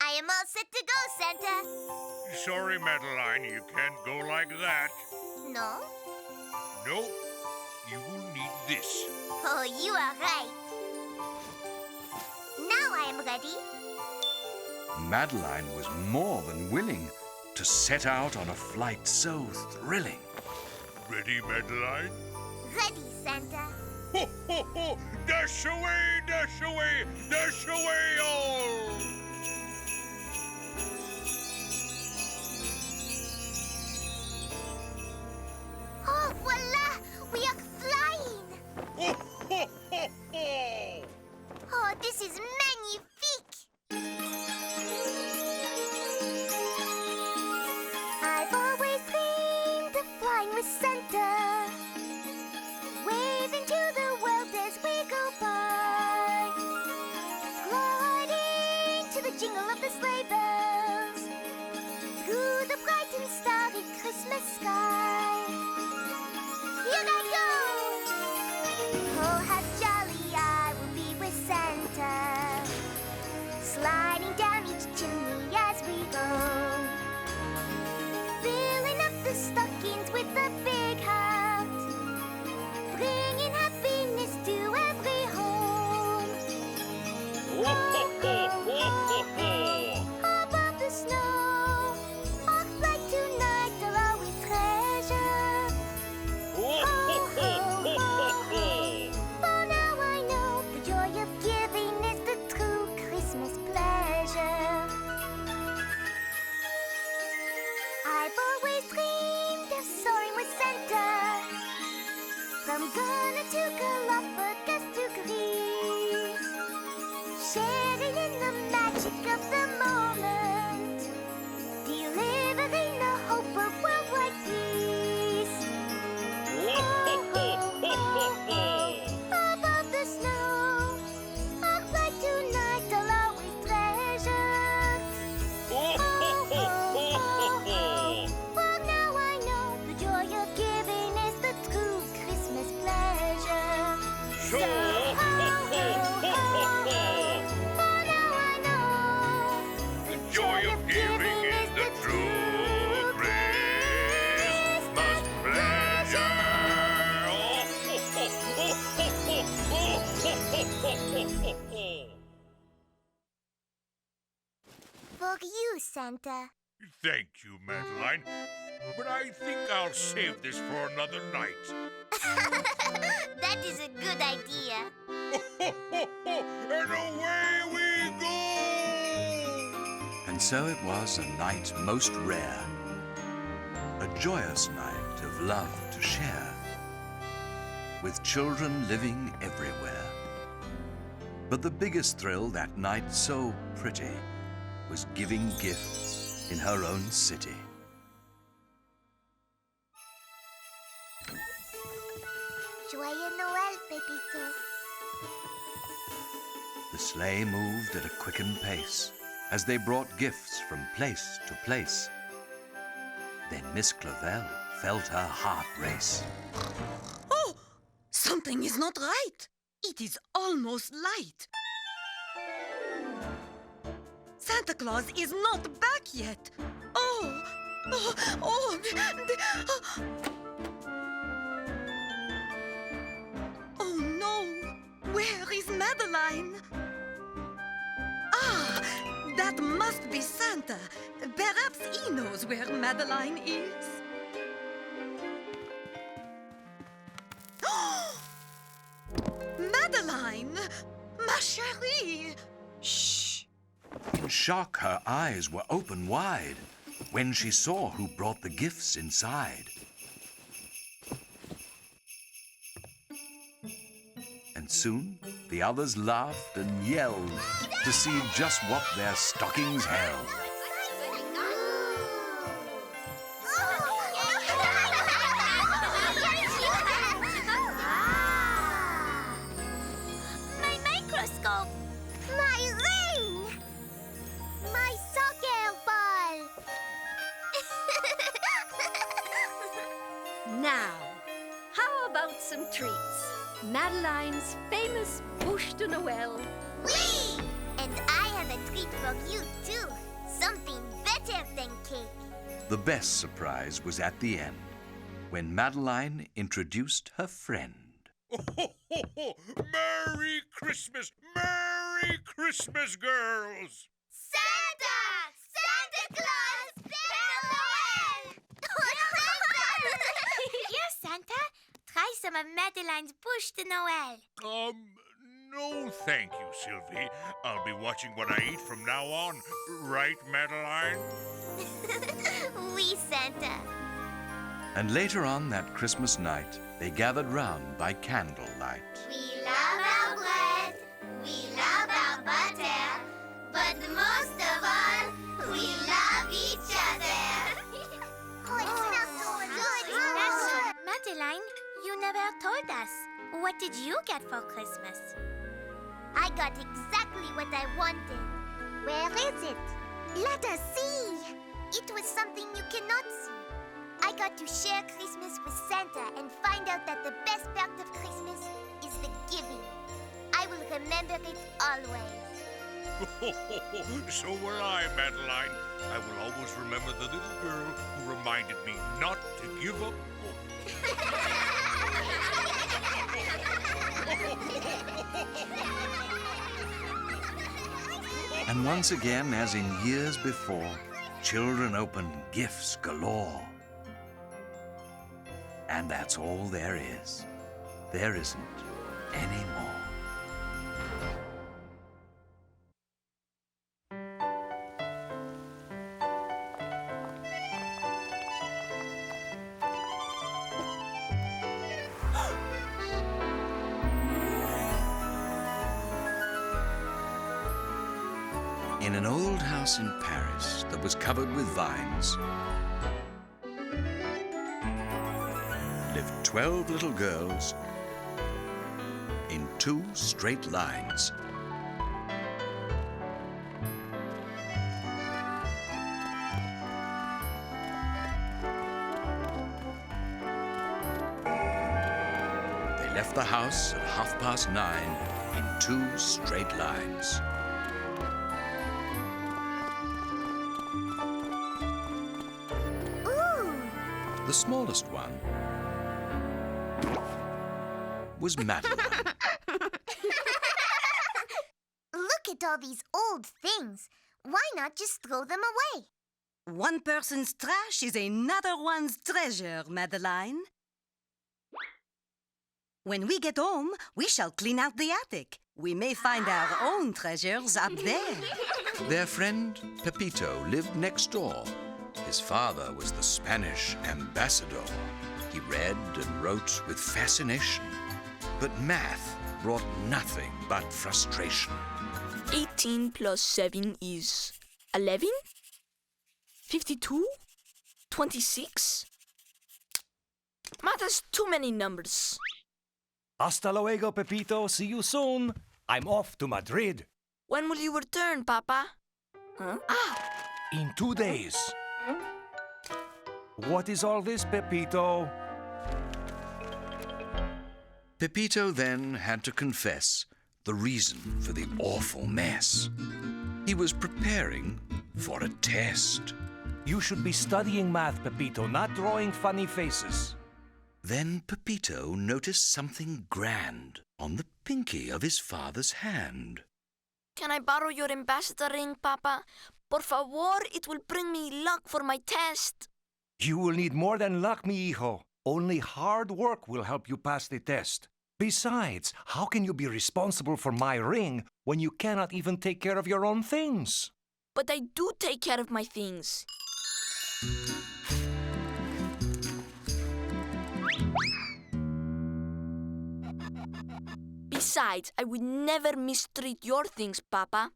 I am all set to go, Santa. Sorry, Madeline, you can't go like that. No? No, you will need this. Oh, you are right. Now I am ready. Madeline was more than willing to set out on a flight so thrilling. Ready, Madeline? Ready, Santa. Ho, ho, ho! Dash away, dash away, dash away all! ho, ho, ho! Oh, this is magnifique! I've always dreamed of flying with Santa, waving to the world as we go by, gliding to the jingle of the sleigh bells, through the bright and starry Christmas sky. Here I go! Oh, how jolly I will be with Santa, sliding down each chimney as we go, filling up the stockings with a big heart, bringing happiness to every home. Ho, ho, ho, ho, ho, ho! Above the snow, our flight tonight I'll always treasure. Ho, ho, ho, ho, ho, ho! For now I know the joy of giving is the true Christmas pleasure. I've always dreamed of soaring with Santa, from Ghana to Galapagos to Greece, sharing in the magic of the moment, delivering the hope of worldwide peace. Ho, ho, ho, ho, ho, ho! Above the snow, our flight tonight I'll always treasure. Ho, ho, ho, ho, ho, ho! For now I know the joy of giving is the true Christmas pleasure. So, ho, ho, ho, ho, ho! For now I know The joy of giving is the true Christmas pleasure. Oh, ho, ho, ho, ho, ho, ho, ho, ho, ho, ho, ho. for you, Santa. Thank you, Madeline. But I think I'll save this for another night. That is a good idea. Ho, ho, ho, ho, and away we go! And so it was a night most rare, a joyous night of love to share, with children living everywhere. But the biggest thrill that night, so pretty, was giving gifts in her own city. Joyeux Noël, Pepito. The sleigh moved at a quickened pace as they brought gifts from place to place. Then Miss Clavel felt her heart race. Oh, something is not right. It is almost light. Santa Claus is not back yet. Oh, oh, oh. Oh no, where is Madeline? Ah, that must be Santa. Perhaps he knows where Madeline is. Madeline, ma chérie. Shh! In shock, her eyes were open wide when she saw who brought the gifts inside. And soon the others laughed and yelled to see just what their stockings held. My microscope! My ring! My soccer ball! Now, how about some treats? Madeline's famous bouche de Noël. Whee! And I have a treat for you, too. Something better than cake. The best surprise was at the end, when Madeline introduced her friend. Ho, ho, ho, ho. Merry Christmas! Merry Christmas, girls! Santa! Santa Claus! Père Noël! Here, Santa. Try some of Madeline's bouche de Noël. No thank you, Sylvie. I'll be watching what I eat from now on. Right, Madeline? Oui, Santa. And later on that Christmas night, they gathered round by candlelight. We Madeline, you never told us. What did you get for Christmas? I got exactly what I wanted. Where is it? Let us see. It was something you cannot see. I got to share Christmas with Santa and find out that the best part of Christmas is the giving. I will remember it always. So will I, Madeline. I will always remember the little girl who reminded me not to give up And once again, as in years before, children opened gifts galore. And that's all there is. There isn't any more. In an old house in Paris that was covered with vines lived 12 little girls in 2 straight lines. They left the house at 9:30 in 2 straight lines. The smallest one was Madeline. Look at all these old things. Why not just throw them away? One person's trash is another one's treasure, Madeline. When we get home, we shall clean out the attic. We may find our own treasures up there. Their friend Pepito lived next door. His father was the Spanish ambassador. He read and wrote with fascination. But math brought nothing but frustration. 18 plus 7 is 11? 52? 26? Math has too many numbers. Hasta luego, Pepito. See you soon. I'm off to Madrid. When will you return, Papa? Huh? In 2 days. What is all this, Pepito? Pepito then had to confess the reason for the awful mess. He was preparing for a test. You should be studying math, Pepito, not drawing funny faces. Then Pepito noticed something grand on the pinky of his father's hand. Can I borrow your ambassador ring, Papa? Por favor, it will bring me luck for my test. You will need more than luck, mi hijo. Only hard work will help you pass the test. Besides, how can you be responsible for my ring when you cannot even take care of your own things? But I do take care of my things. Besides, I would never mistreat your things, Papa.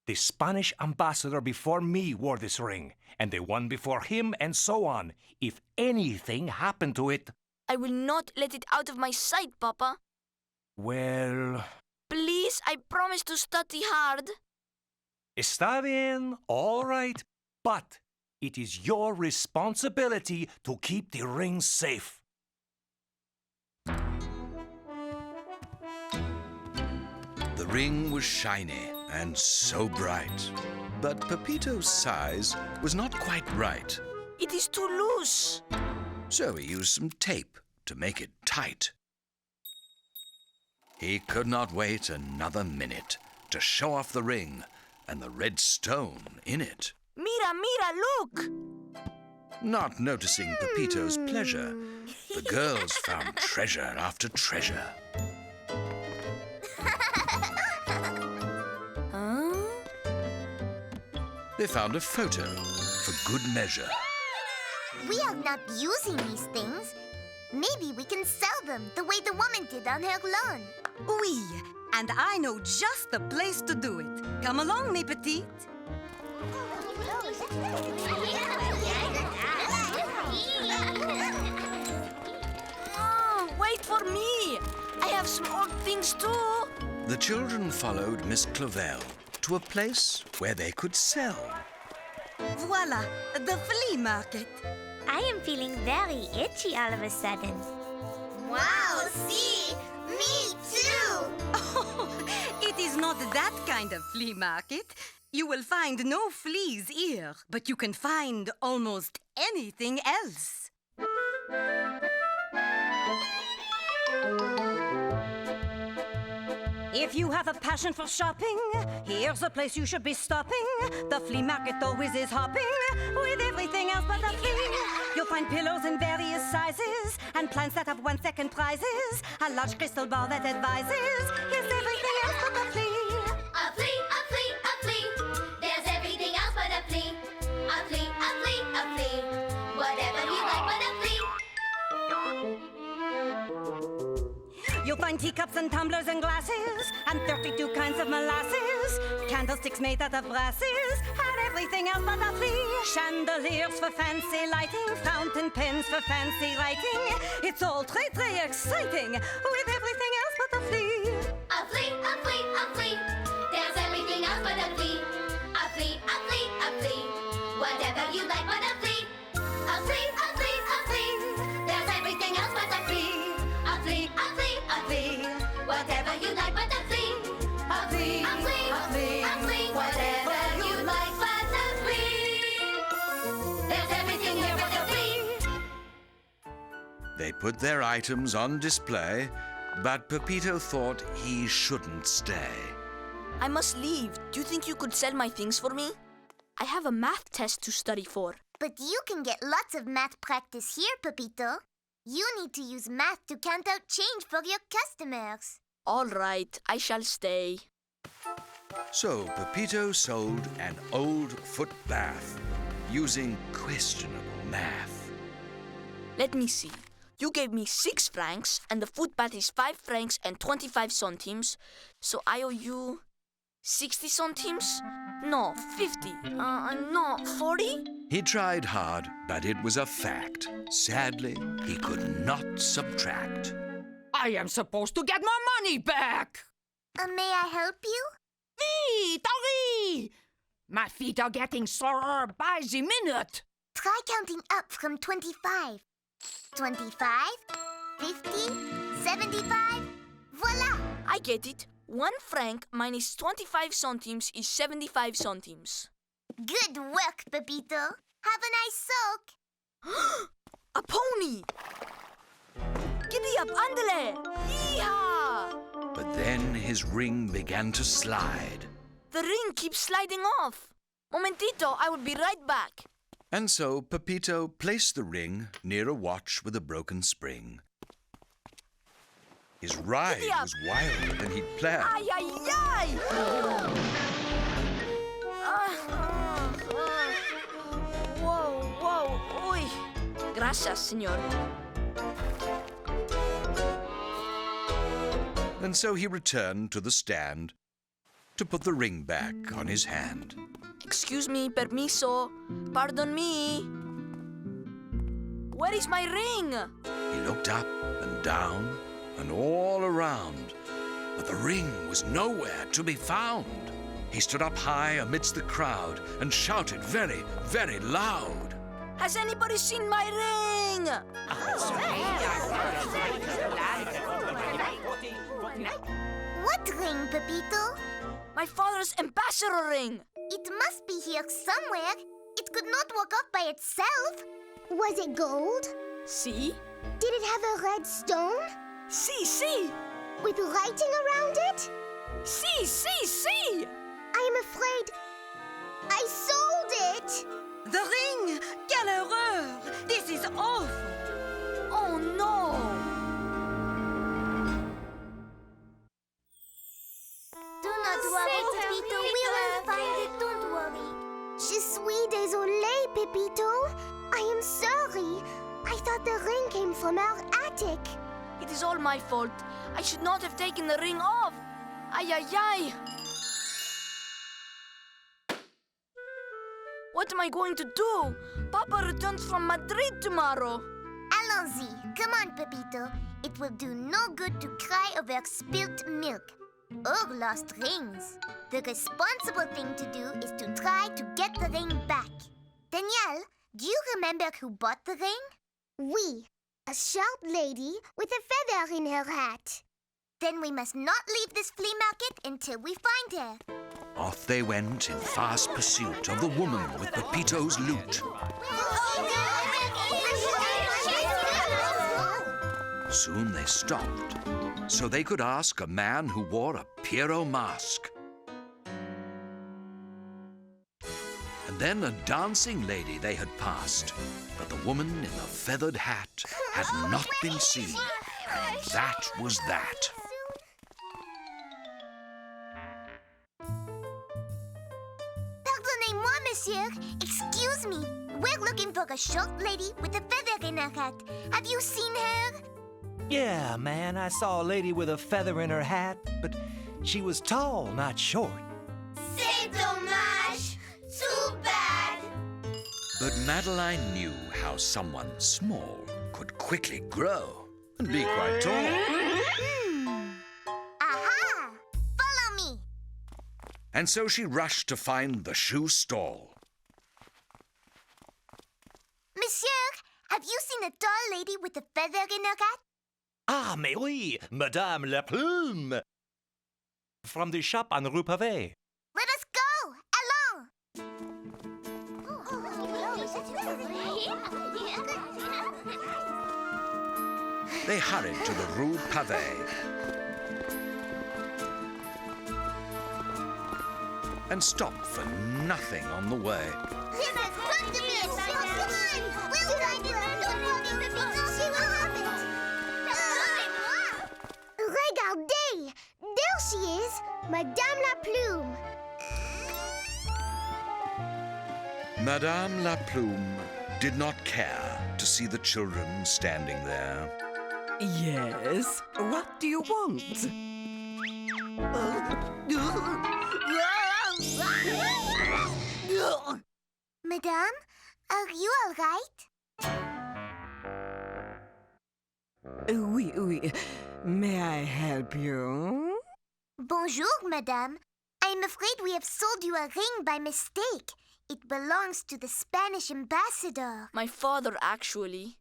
The Spanish ambassador before me wore this ring, and the one before him, and so on. If anything happened to it... I will not let it out of my sight, Papa. Well... Please, I promise to study hard. Está bien, all right. But it is your responsibility to keep the ring safe. The ring was shiny and so bright, but Pepito's size was not quite right. It is too loose. So he used some tape to make it tight. He could not wait another minute to show off the ring and the red stone in it. Mira, mira, look! Not noticing Pepito's pleasure, the girls found treasure after treasure. They found a photo for good measure. We are not using these things. Maybe we can sell them the way the woman did on her lawn. Oui, and I know just the place to do it. Come along, mes petites. wait for me. I have some old things too. The children followed Miss Clavel to a place where they could sell. Voila, the flea market. I am feeling very itchy all of a sudden. Wow, see? Me too! Oh, it is not that kind of flea market. You will find no fleas here, but you can find almost anything else. If you have a passion for shopping, here's a place you should be stopping. The flea market always is hopping with everything else but the flea. You'll find pillows in various sizes and plants that have 1 second prizes. A large crystal ball that advises. Here's everything else but the flea. A flea, a flea, a flea. There's everything else but a flea. A flea, a flea, a flea. Whatever you like but a flea. You'll find teacups and tumblers and glasses and 32 kinds of molasses. Candlesticks made out of brasses and everything else but a flea. Chandeliers for fancy lighting, fountain pens for fancy writing. It's all très, très exciting with everything else but a flea. A flea, a flea, a flea. There's everything else but a flea. A flea, a flea, a flea. Whatever you like but a flea. A flea, a flea, a flea. There's everything else but a flea. A flea, a flea, a flea. Whatever you like but a flea. A flea, a flea, a flea, a flea. Whatever you like but a flea. There's everything here but a flea. They put their items on display, but Pepito thought he shouldn't stay. I must leave. Do you think you could sell my things for me? I have a math test to study for. But you can get lots of math practice here, Pepito. You need to use math to count out change for your customers. All right, I shall stay. So Pepito sold an old foot bath using questionable math. Let me see. You gave me 6 francs, and the footbath is 5 francs and 25 centimes. So I owe you 60 centimes? No, 50. No, 40? He tried hard, but it was a fact. Sadly, he could not subtract. I am supposed to get my money back. May I help you? Vite, hurry! My feet are getting sorer by the minute. Try counting up from 25. 25, 50, 75. Voila! I get it. 1 franc minus 25 centimes is 75 centimes. Good work, Pepito. Have a nice soak. A pony! Giddy up, andale! Yeehaw! But then his ring began to slide. The ring keeps sliding off. Momentito, I will be right back. And so Pepito placed the ring near a watch with a broken spring. His ride was wilder than he'd planned. Ay, ay, ay! Whoa, whoa, uy. Gracias, señor. And so he returned to the stand to put the ring back on his hand. Excuse me, permiso. Pardon me. Where is my ring? He looked up and down and all around, but the ring was nowhere to be found. He stood up high amidst the crowd and shouted very, very loud. Has anybody seen my ring? What ring, Pepito? My father's ambassador ring. It must be here somewhere. It could not walk off by itself. Was it gold? See? Did it have a red stone? See. With writing around it? See. I am afraid I sold it. The ring! Quelle horreur! This is awful! Oh, no! Do not worry, Pepito. We will find it. Don't worry. Je suis désolée, Pepito. I am sorry. I thought the ring came from our attic. It is all my fault. I should not have taken the ring off. Ay, ay, ay. What am I going to do? Papa returns from Madrid tomorrow. Allons-y. Come on, Pepito. It will do no good to cry over spilt milk or lost rings. The responsible thing to do is to try to get the ring back. Danielle, do you remember who bought the ring? We. A sharp lady with a feather in her hat. Then we must not leave this flea market until we find her. Off they went in fast pursuit of the woman with Pepito's loot. Soon they stopped, so they could ask a man who wore a Pierrot mask. And then a dancing lady they had passed, but the woman in the feathered hat had not been seen. And that was that. Pardonnez-moi, monsieur. Excuse me. We're looking for a short lady with a feather in her hat. Have you seen her? Yeah, man, I saw a lady with a feather in her hat, but she was tall, not short. C'est dommage. Too bad. But Madeline knew how someone small could quickly grow and be quite tall. Aha! Follow me. And so she rushed to find the shoe stall. Monsieur, have you seen a tall lady with a feather in her hat? Ah, mais oui, Madame la Plume! From the shop on Rue Pavée. Let us go! Allons! They hurried to the Rue Pavée and stopped for nothing on the way. Regardez! There she is, Madame la Plume. Madame la Plume did not care to see the children standing there. Yes? What do you want? Madame, are you all right? Oui, oui. May I help you? Bonjour, Madame. I'm afraid we have sold you a ring by mistake. It belongs to the Spanish ambassador. My father, actually.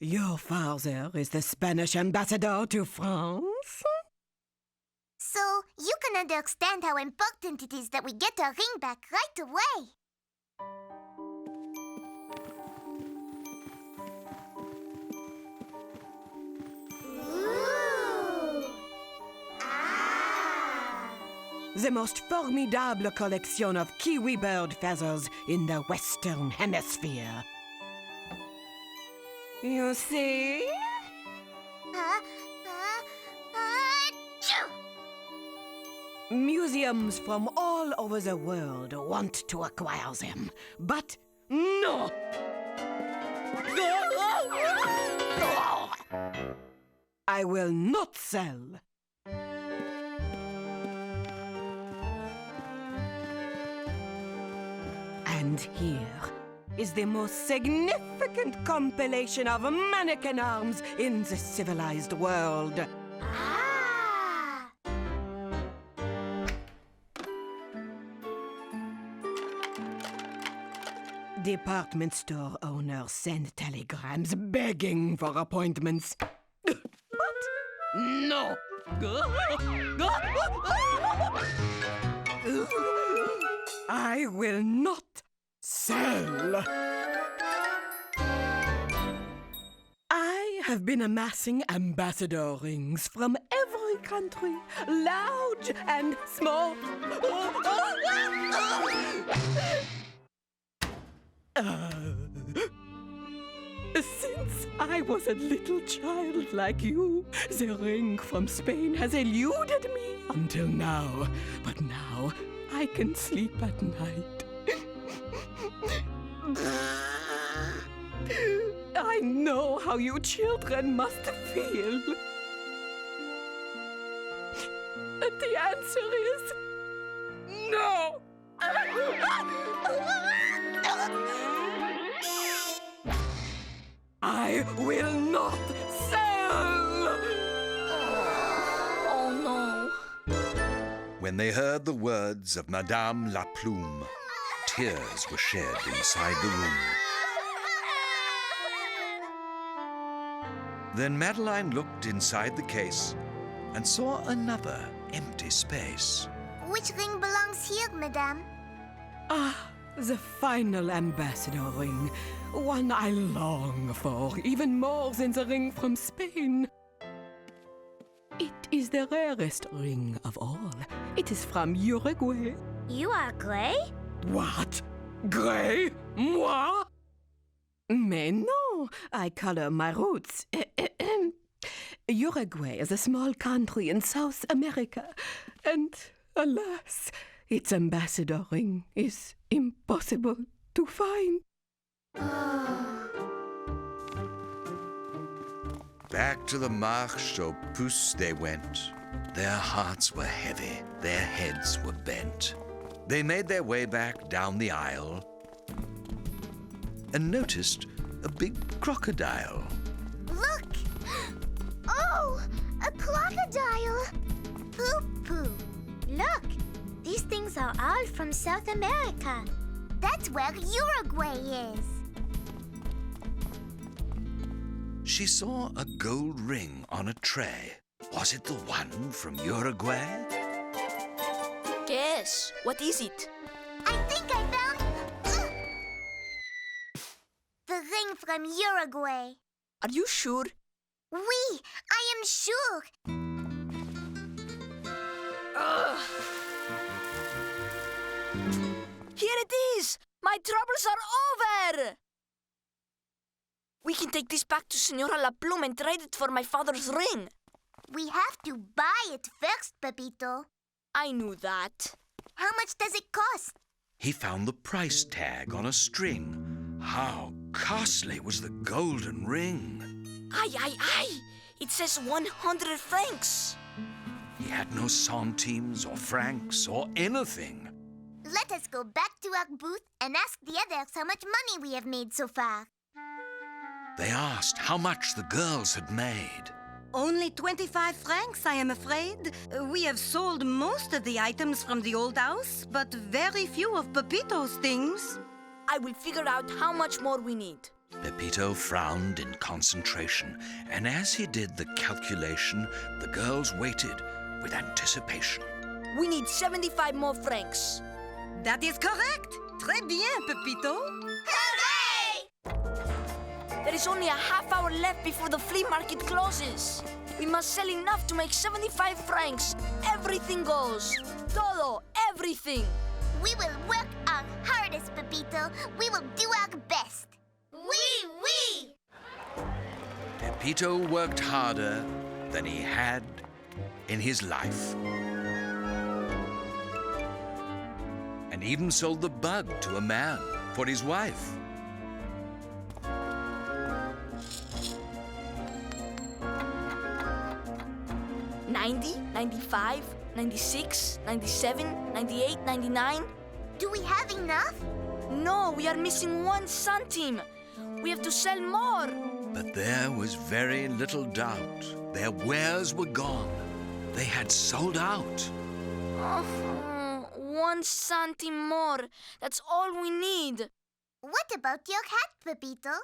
Your father is the Spanish ambassador to France? So you can understand how important it is that we get our ring back right away. The most formidable collection of kiwi bird feathers in the Western Hemisphere. You see? Museums from all over the world want to acquire them, but no! I will not sell. And here is the most significant compilation of mannequin arms in the civilized world. Department store owners send telegrams begging for appointments. But no! I will not sell. I have been amassing ambassador rings from every country, large and small. Since I was a little child like you, the ring from Spain has eluded me until now. But now I can sleep at night. I know how you children must feel. And the answer is no. I will not sell. When they heard the words of Madame La Plume, tears were shed inside the room. Then Madeline looked inside the case and saw another empty space. Which ring belongs here, Madame? Ah, the final ambassador ring. One I long for, even more than the ring from Spain. It is the rarest ring of all. It is from Uruguay. You are Gray? What? Gray? Moi? Mais non, I color my roots. Uruguay is a small country in South America, and alas, its ambassador ring is impossible to find. Back to the Marche aux Puces they went. Their hearts were heavy, their heads were bent. They made their way back down the aisle and noticed a big crocodile. Look! Oh, a crocodile! Poo-poo. Look, these things are all from South America. That's where Uruguay is. She saw a gold ring on a tray. Was it the one from Uruguay? Guess. What is it? I think I found... the ring from Uruguay. Are you sure? Oui, I am sure. Here it is! My troubles are over! We can take this back to Senora La Plume and trade it for my father's ring. We have to buy it first, Pepito. I knew that. How much does it cost? He found the price tag on a string. How costly was the golden ring! Aye! It says 100 francs. He had no centimes or francs or anything. Let us go back to our booth and ask the others how much money we have made so far. They asked how much the girls had made. Only 25 francs, I am afraid. We have sold most of the items from the old house, but very few of Pepito's things. I will figure out how much more we need. Pepito frowned in concentration, and as he did the calculation, the girls waited with anticipation. We need 75 more francs. That is correct. Très bien, Pepito. Hooray! There is only a half hour left before the flea market closes. We must sell enough to make 75 francs. Everything goes. Todo, everything. We will work our hardest, Pepito. We will do our best. Oui! Pepito worked harder than he had in his life. And even sold the bug to a man for his wife. $90, $95, $96, $97, $98, $99. Do we have enough? No, we are missing 1 centime. We have to sell more. But there was very little doubt. Their wares were gone. They had sold out. 1 centime more. That's all we need. What about your hat, Pepito?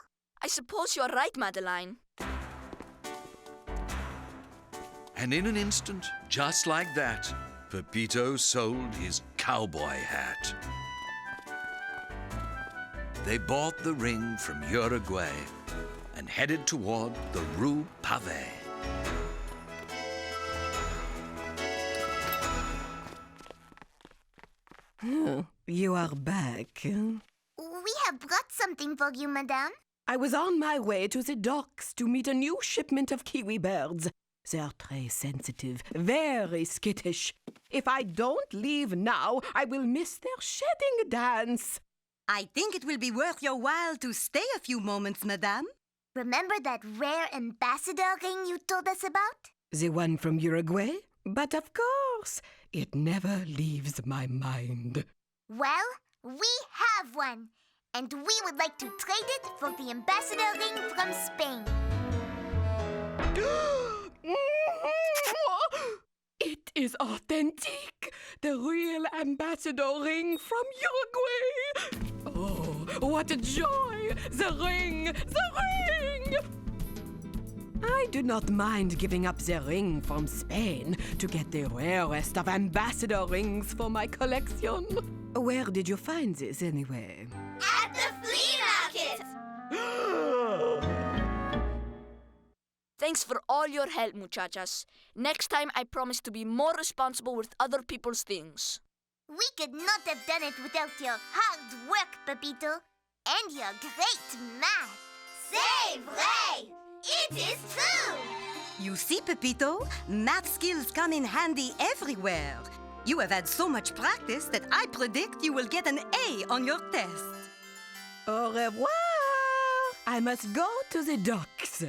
I suppose you're right, Madeline. And in an instant, just like that, Pepito sold his cowboy hat. They bought the ring from Uruguay and headed toward the Rue Pavée. You are back. We have brought something for you, Madame. I was on my way to the docks to meet a new shipment of kiwi birds. They're très sensitive, very skittish. If I don't leave now, I will miss their shedding dance. I think it will be worth your while to stay a few moments, Madame. Remember that rare ambassador ring you told us about? The one from Uruguay? But of course, it never leaves my mind. Well, we have one. And we would like to trade it for the ambassador ring from Spain. It is authentic. the real ambassador ring from Uruguay. Oh, what a joy! The ring! The ring! I do not mind giving up the ring from Spain to get the rarest of ambassador rings for my collection. Where did you find this, anyway? At the flea market! Thanks for all your help, muchachas. Next time, I promise to be more responsible with other people's things. We could not have done it without your hard work, Pepito, and your great math. C'est vrai! It is true! You see, Pepito, math skills come in handy everywhere. You have had so much practice that I predict you will get an A on your test. Au revoir! I must go to the docks.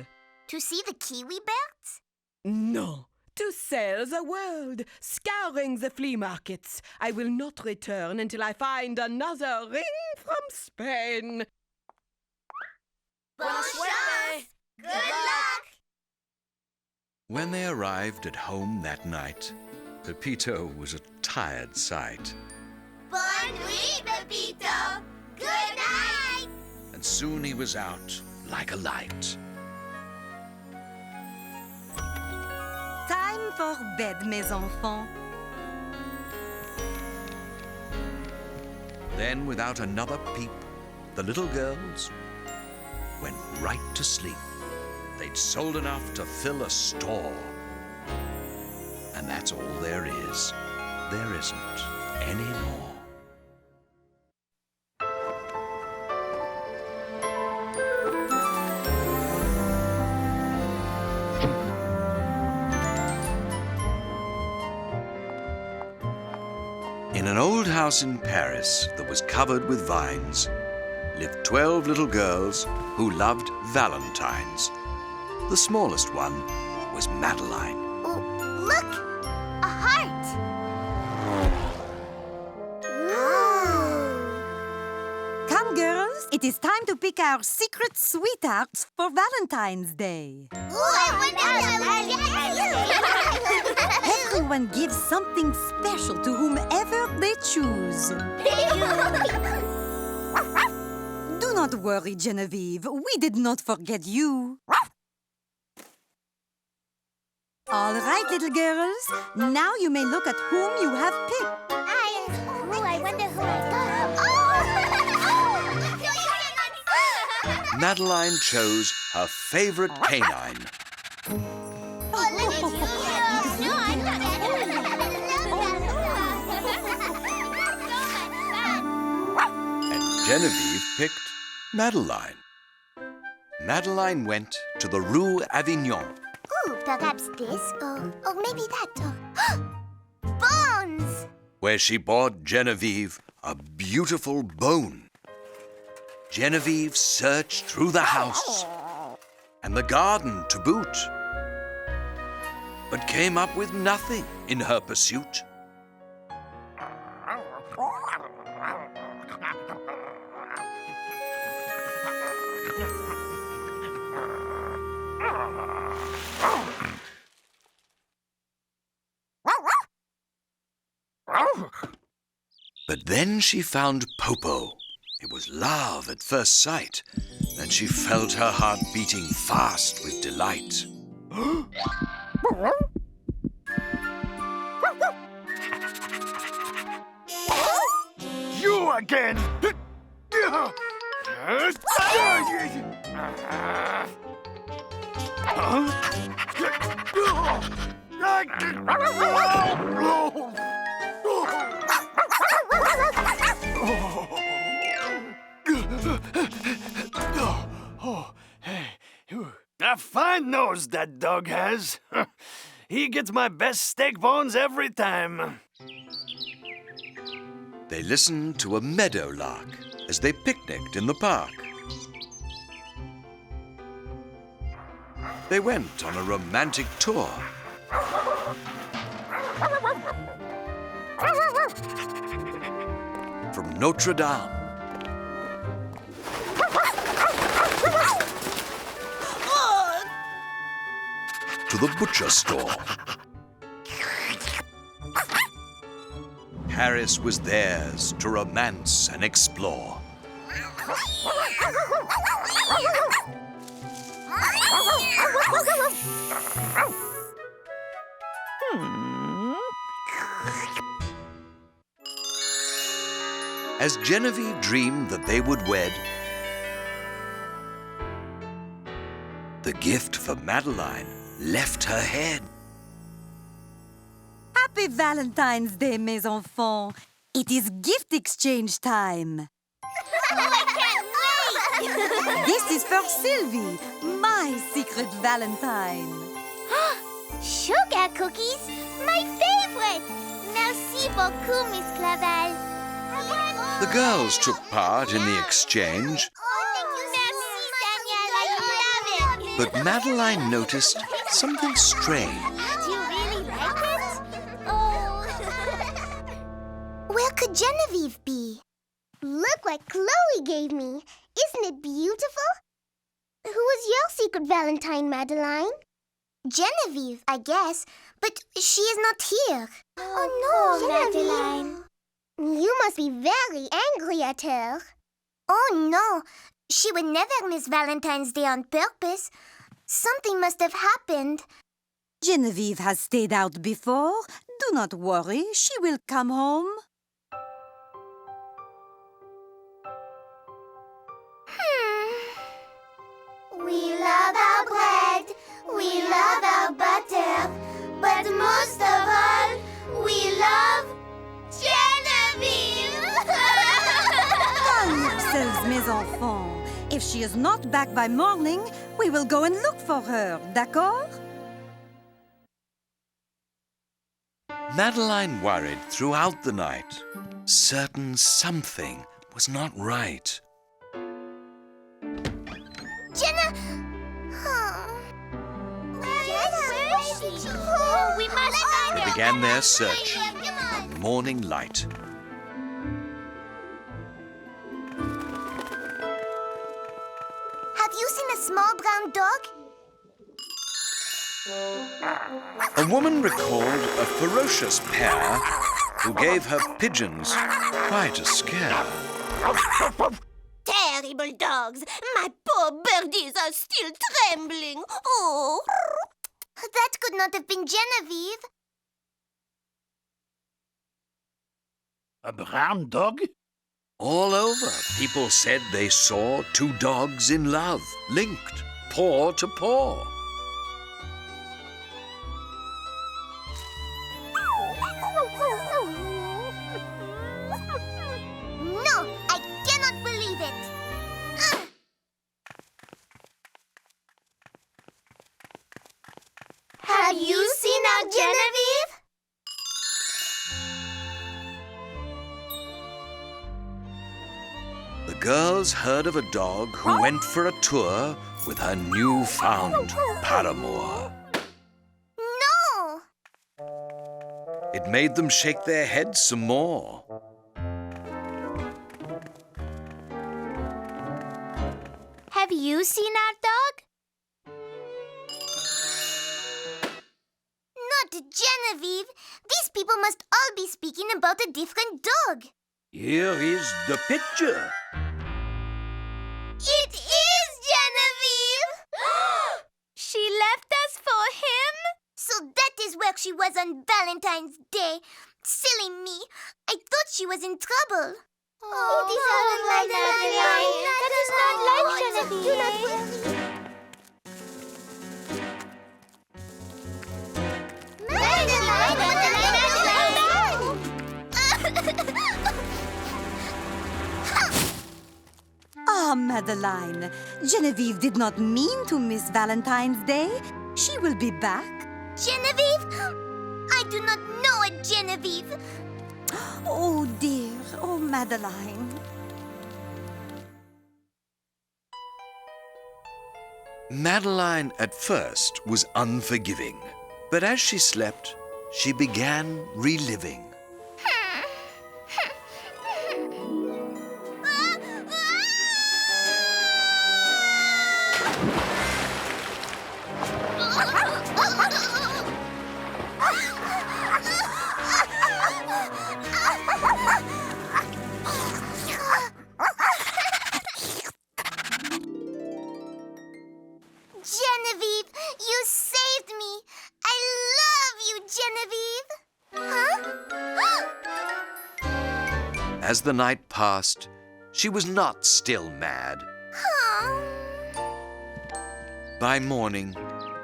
To see the kiwi birds? No, to sail the world, scouring the flea markets. I will not return until I find another ring from Spain. Bonne chance! Good luck! When they arrived at home that night, Pepito was a tired sight. Bonne nuit, Pepito! Good night! And soon he was out like a light. Time for bed, mes enfants. Then, without another peep, the little girls went right to sleep. They'd sold enough to fill a store. And that's all there is. There isn't any more. In an old house in Paris that was covered with vines lived 12 little girls who loved Valentines. The smallest one was Madeline. Oh, look! A heart! Come, girls, it is time to pick our secret sweethearts for Valentine's Day. Everyone gives something special to whomever they choose. Do not worry, Genevieve. We did not forget you. All right, little girls. Now you may look at whom you have picked. I wonder who I got. Madeline chose her favorite canine. And Genevieve picked Madeline. Madeline went to the Rue Avignon. Ooh, perhaps this, or maybe that. Bones! Where she bought Genevieve a beautiful bone. Genevieve searched through the house and the garden to boot, but came up with nothing in her pursuit. But then she found Popo. It was love at first sight, and she felt her heart beating fast with delight. You again! A fine nose that dog has. He gets my best steak bones every time. They listened to a meadowlark as they picnicked in the park. They went on a romantic tour. From Notre Dame to the butcher store. Paris was theirs to romance and explore. As Genevieve dreamed that they would wed, the gift for Madeline left her head. Happy Valentine's Day, mes enfants. It is gift exchange time. I can't wait! This is for Sylvie, my secret Valentine. Sugar cookies, my favorite! Merci beaucoup, Miss Clavel. The girls took part in the exchange, but Madeline noticed something strange. Do you really like it? Oh. Where could Genevieve be? Look what Chloe gave me. Isn't it beautiful? Who was your secret Valentine, Madeline? Genevieve, I guess, but she is not here. Oh no, Madeline. You must be very angry at her. Oh no, she would never miss Valentine's Day on purpose. Something must have happened. Genevieve has stayed out before. Do not worry, she will come home. We love our bread, we love our butter, but most of all, we love Genevieve! Calm yourselves, mes enfants. If she is not back by morning, we will go and look for her, d'accord? Madeline worried throughout the night, certain something was not right. Jenna! Where is she? Oh, we must find her! They began their search by morning light. Have you seen a small brown dog? A woman recalled a ferocious pair who gave her pigeons quite a scare. Terrible dogs! My poor birdies are still trembling. Oh! That could not have been Genevieve. A brown dog? All over, people said they saw two dogs in love, linked paw to paw. No, I cannot believe it. Have you seen our Genevieve? The girls heard of a dog who went for a tour with her newfound paramour. No! It made them shake their heads some more. Have you seen our dog? Not Genevieve. These people must all be speaking about a different dog. Here is the picture. It is Genevieve! She left us for him? So that is where she was on Valentine's Day. Silly me. I thought she was in trouble. Oh, it is not like Madeline. That is not like Genevieve. Ah, Madeline. Genevieve did not mean to miss Valentine's Day. She will be back. Genevieve? I do not know a Genevieve. Oh, dear. Oh, Madeline. Madeline at first was unforgiving, but as she slept, she began reliving. Genevieve, you saved me. I love you, Genevieve. As the night passed, she was not still mad. By morning,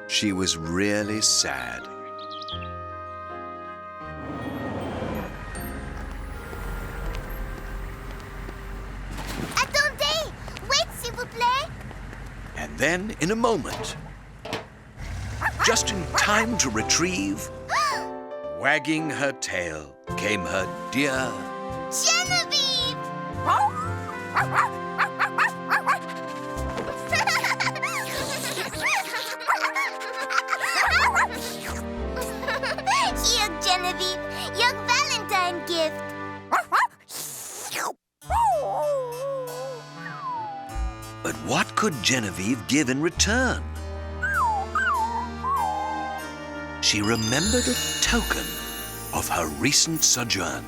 she was really sad. Attendez! Wait, s'il vous plaît! And then, in a moment, just in time to retrieve, wagging her tail came her dear Genevieve! Here, Genevieve, your Valentine gift. But what could Genevieve give in return? She remembered a token of her recent sojourn.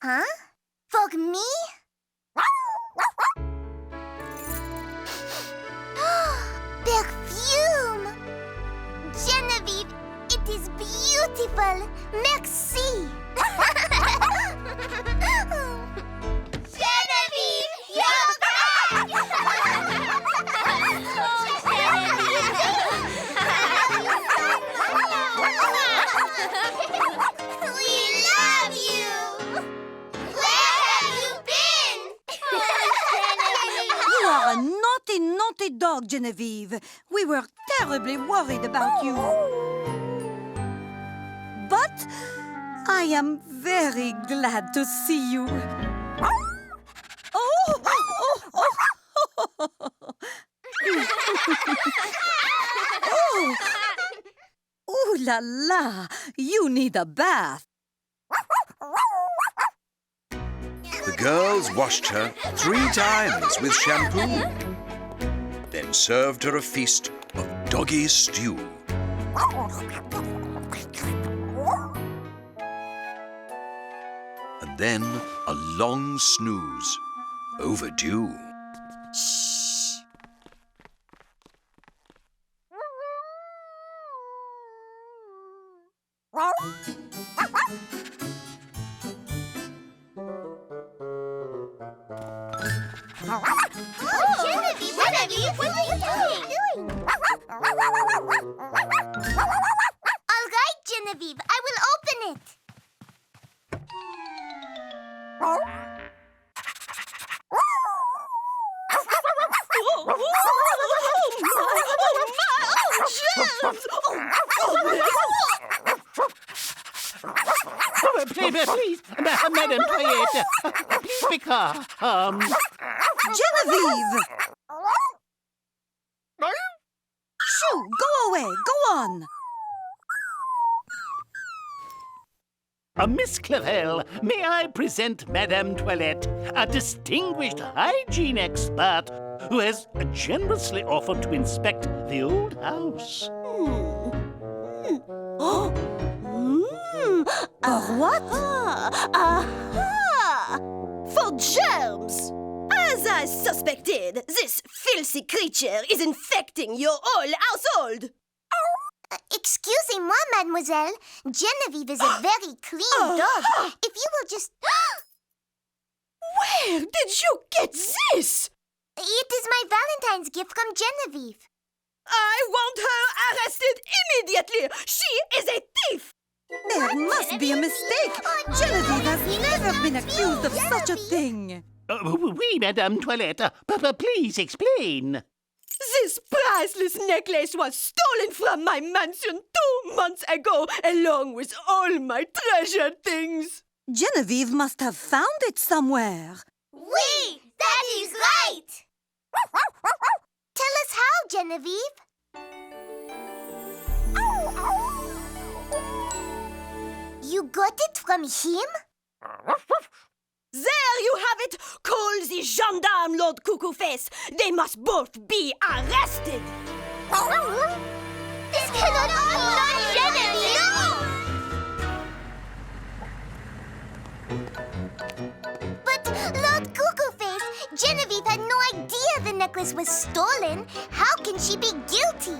Huh? For me? Perfume! Genevieve, it is beautiful. Merci. Genevieve, you're back! We love you! Where have you been? You are a naughty, naughty dog, Genevieve. We were terribly worried about you. But I am very glad to see you. Oh! Oh! Ooh la la! You need a bath. The girls washed her 3 times with shampoo, then served her a feast of doggy stew. And then a long snooze, overdue. Genevieve, what are you doing? All right, Genevieve, I will open it. Please, Madam Toyota, please be calm. Genevieve! Shoo! Go away! Go on! Miss Clavel, may I present Madame Toilette, a distinguished hygiene expert who has generously offered to inspect the old house. What? Aha! For germs! As I suspected, this filthy creature is infecting your whole household. Excusez-moi, mademoiselle. Genevieve is a very clean dog. If you will just... Where did you get this? It is my Valentine's gift from Genevieve. I want her arrested immediately. She is a thief. There must be a mistake. Genevieve has never been accused of such a thing. Oui, Madame Toilette. Please explain. This priceless necklace was stolen from my mansion 2 months ago, along with all my treasured things. Genevieve must have found it somewhere. Oui, that is right. Tell us how, Genevieve. You got it from him? There you have it! Call the gendarme, Lord Cuckoo Face! They must both be arrested! This cannot be done, Genevieve! No! necklace was stolen, how can she be guilty?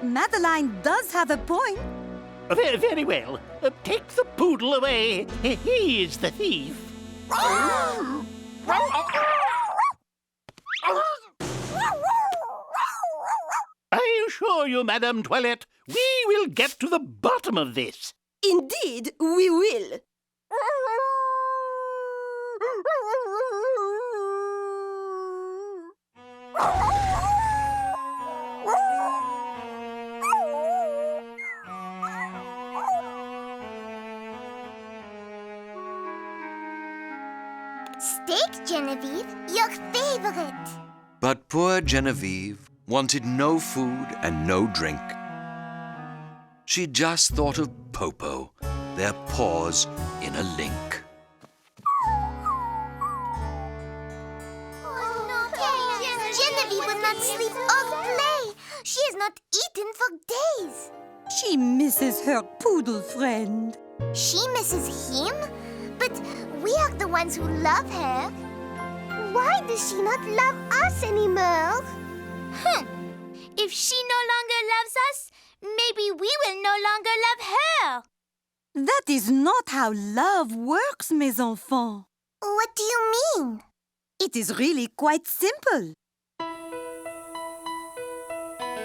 Madeline does have a point. Very well. Take the poodle away. He is the thief. I assure you, Madame Toilette, we will get to the bottom of this. Indeed, we will. Steak, Genevieve, your favorite. But poor Genevieve wanted no food and no drink. She just thought of Popo, their paws in a link. Genevieve will not sleep or play. She has not eaten for days. She misses her poodle friend. She misses him? But we are the ones who love her. Why does she not love us anymore? If she no longer loves us, maybe we will no longer love her. That is not how love works, mes enfants. What do you mean? It is really quite simple.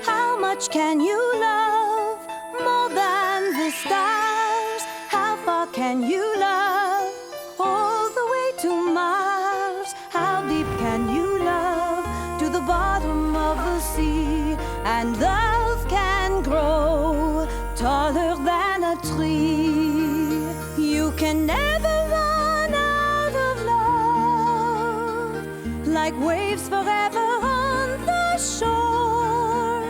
How much can you love more than the stars? How far can you love all the way to Mars? How deep can you love to the bottom of the sea? And love can grow taller than a tree. You can never run out of love, like waves forever on the shore.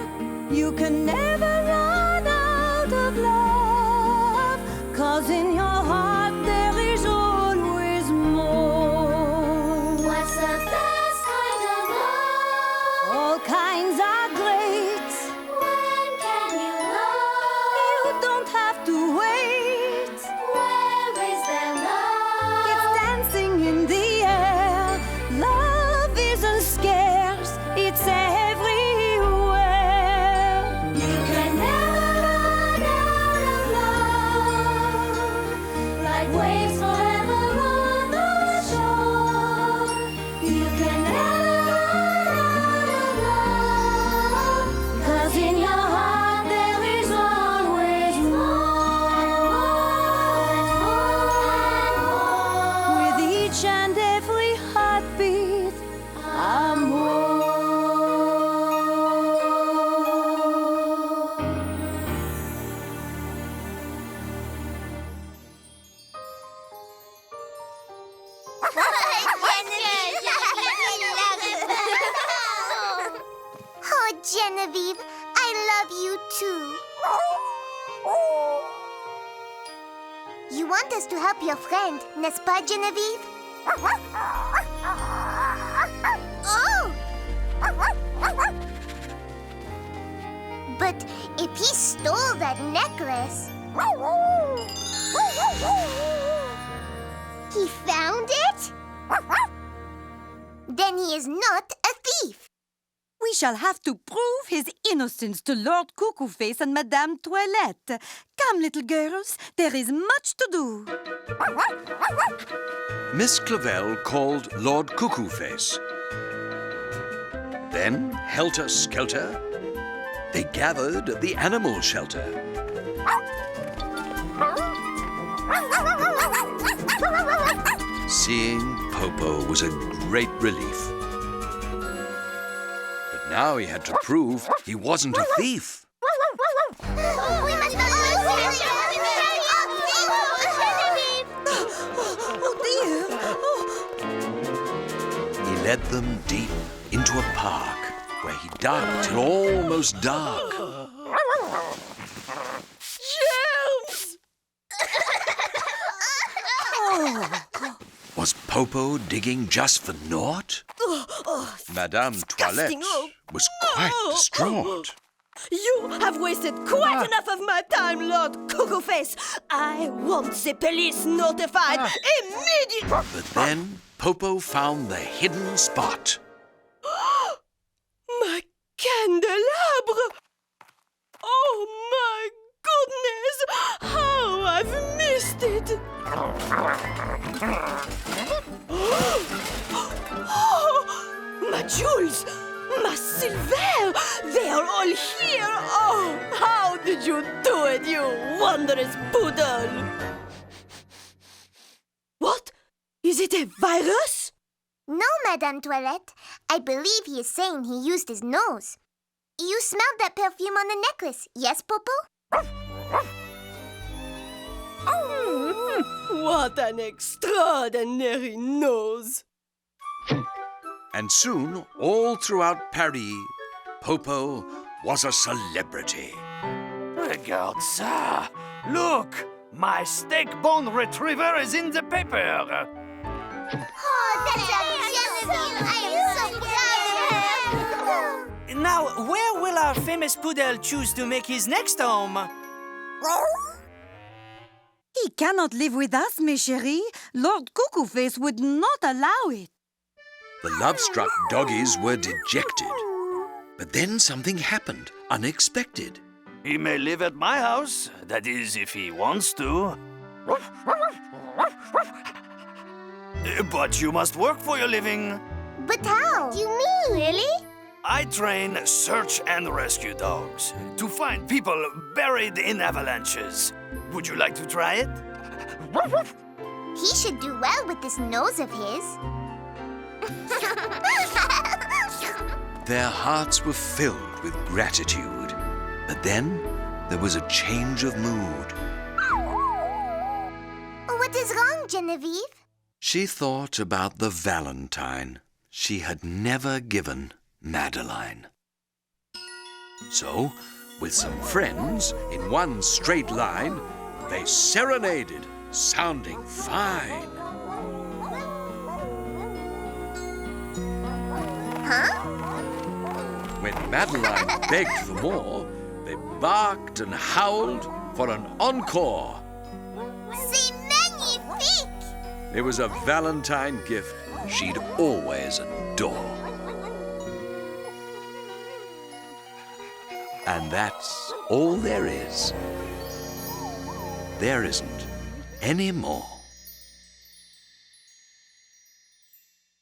You can never run out of love, 'cause in your heart there is always more. What's the best kind of love? All kinds are great. When can you love? You don't have to wait. Where is there love? It's dancing in the air. Love isn't scarce, it's everywhere. You can never run out of love, like waves forever on the shore. You can never run out of love, 'cause in your heart there is always more. With each and every heartbeat, amor. Oh, Genevieve, I love you too. You want us to help your friend, n'est-ce pas, Genevieve? Oh! But if he stole that necklace... He found it? Then he is not a thief. We shall have to prove his innocence to Lord Cuckoo-Face and Madame Toilette. Come, little girls, there is much to do. Miss Clavel called Lord Cuckoo-Face. Then, helter-skelter, they gathered at the animal shelter. Seeing Popo was a great relief. But now he had to prove he wasn't a thief. We must not lose Oh, dear. He led them deep into a park where he dug till almost dark. Germs! Was Popo digging just for naught? Madame Toilette disgusting. Oh. was quite distraught. You have wasted quite enough of my time, Lord Cuckoo-Face. I want the police notified immediately. But then Popo found the hidden spot. Candelabra! Oh my goodness! How I've missed it! Oh, my jewels! My silver! They are all here! Oh, how did you do it, you wondrous poodle? What? Is it a virus? No, Madame Toilette. I believe he is saying he used his nose. You smelled that perfume on the necklace, yes, Popo? What an extraordinary nose! And soon, all throughout Paris, Popo was a celebrity. Regarde ça! Look! My steak bone retriever is in the paper! Oh, that's Genevieve! I am so proud of her! Now, where will our famous poodle choose to make his next home? He cannot live with us, mes chéris. Lord Cuckoo-Face would not allow it. The love-struck doggies were dejected. But then something happened, unexpected. He may live at my house, that is, if he wants to. But you must work for your living. But how? You mean? Really? I train search and rescue dogs to find people buried in avalanches. Would you like to try it? He should do well with this nose of his. Their hearts were filled with gratitude. But then there was a change of mood. What is wrong, Genevieve? She thought about the Valentine she had never given Madeline. So, with some friends, in one straight line, they serenaded, sounding fine. Huh? When Madeline begged for more, they barked and howled for an encore. C'est magnifique! It was a Valentine gift she'd always adore. And that's all there is. There isn't any more.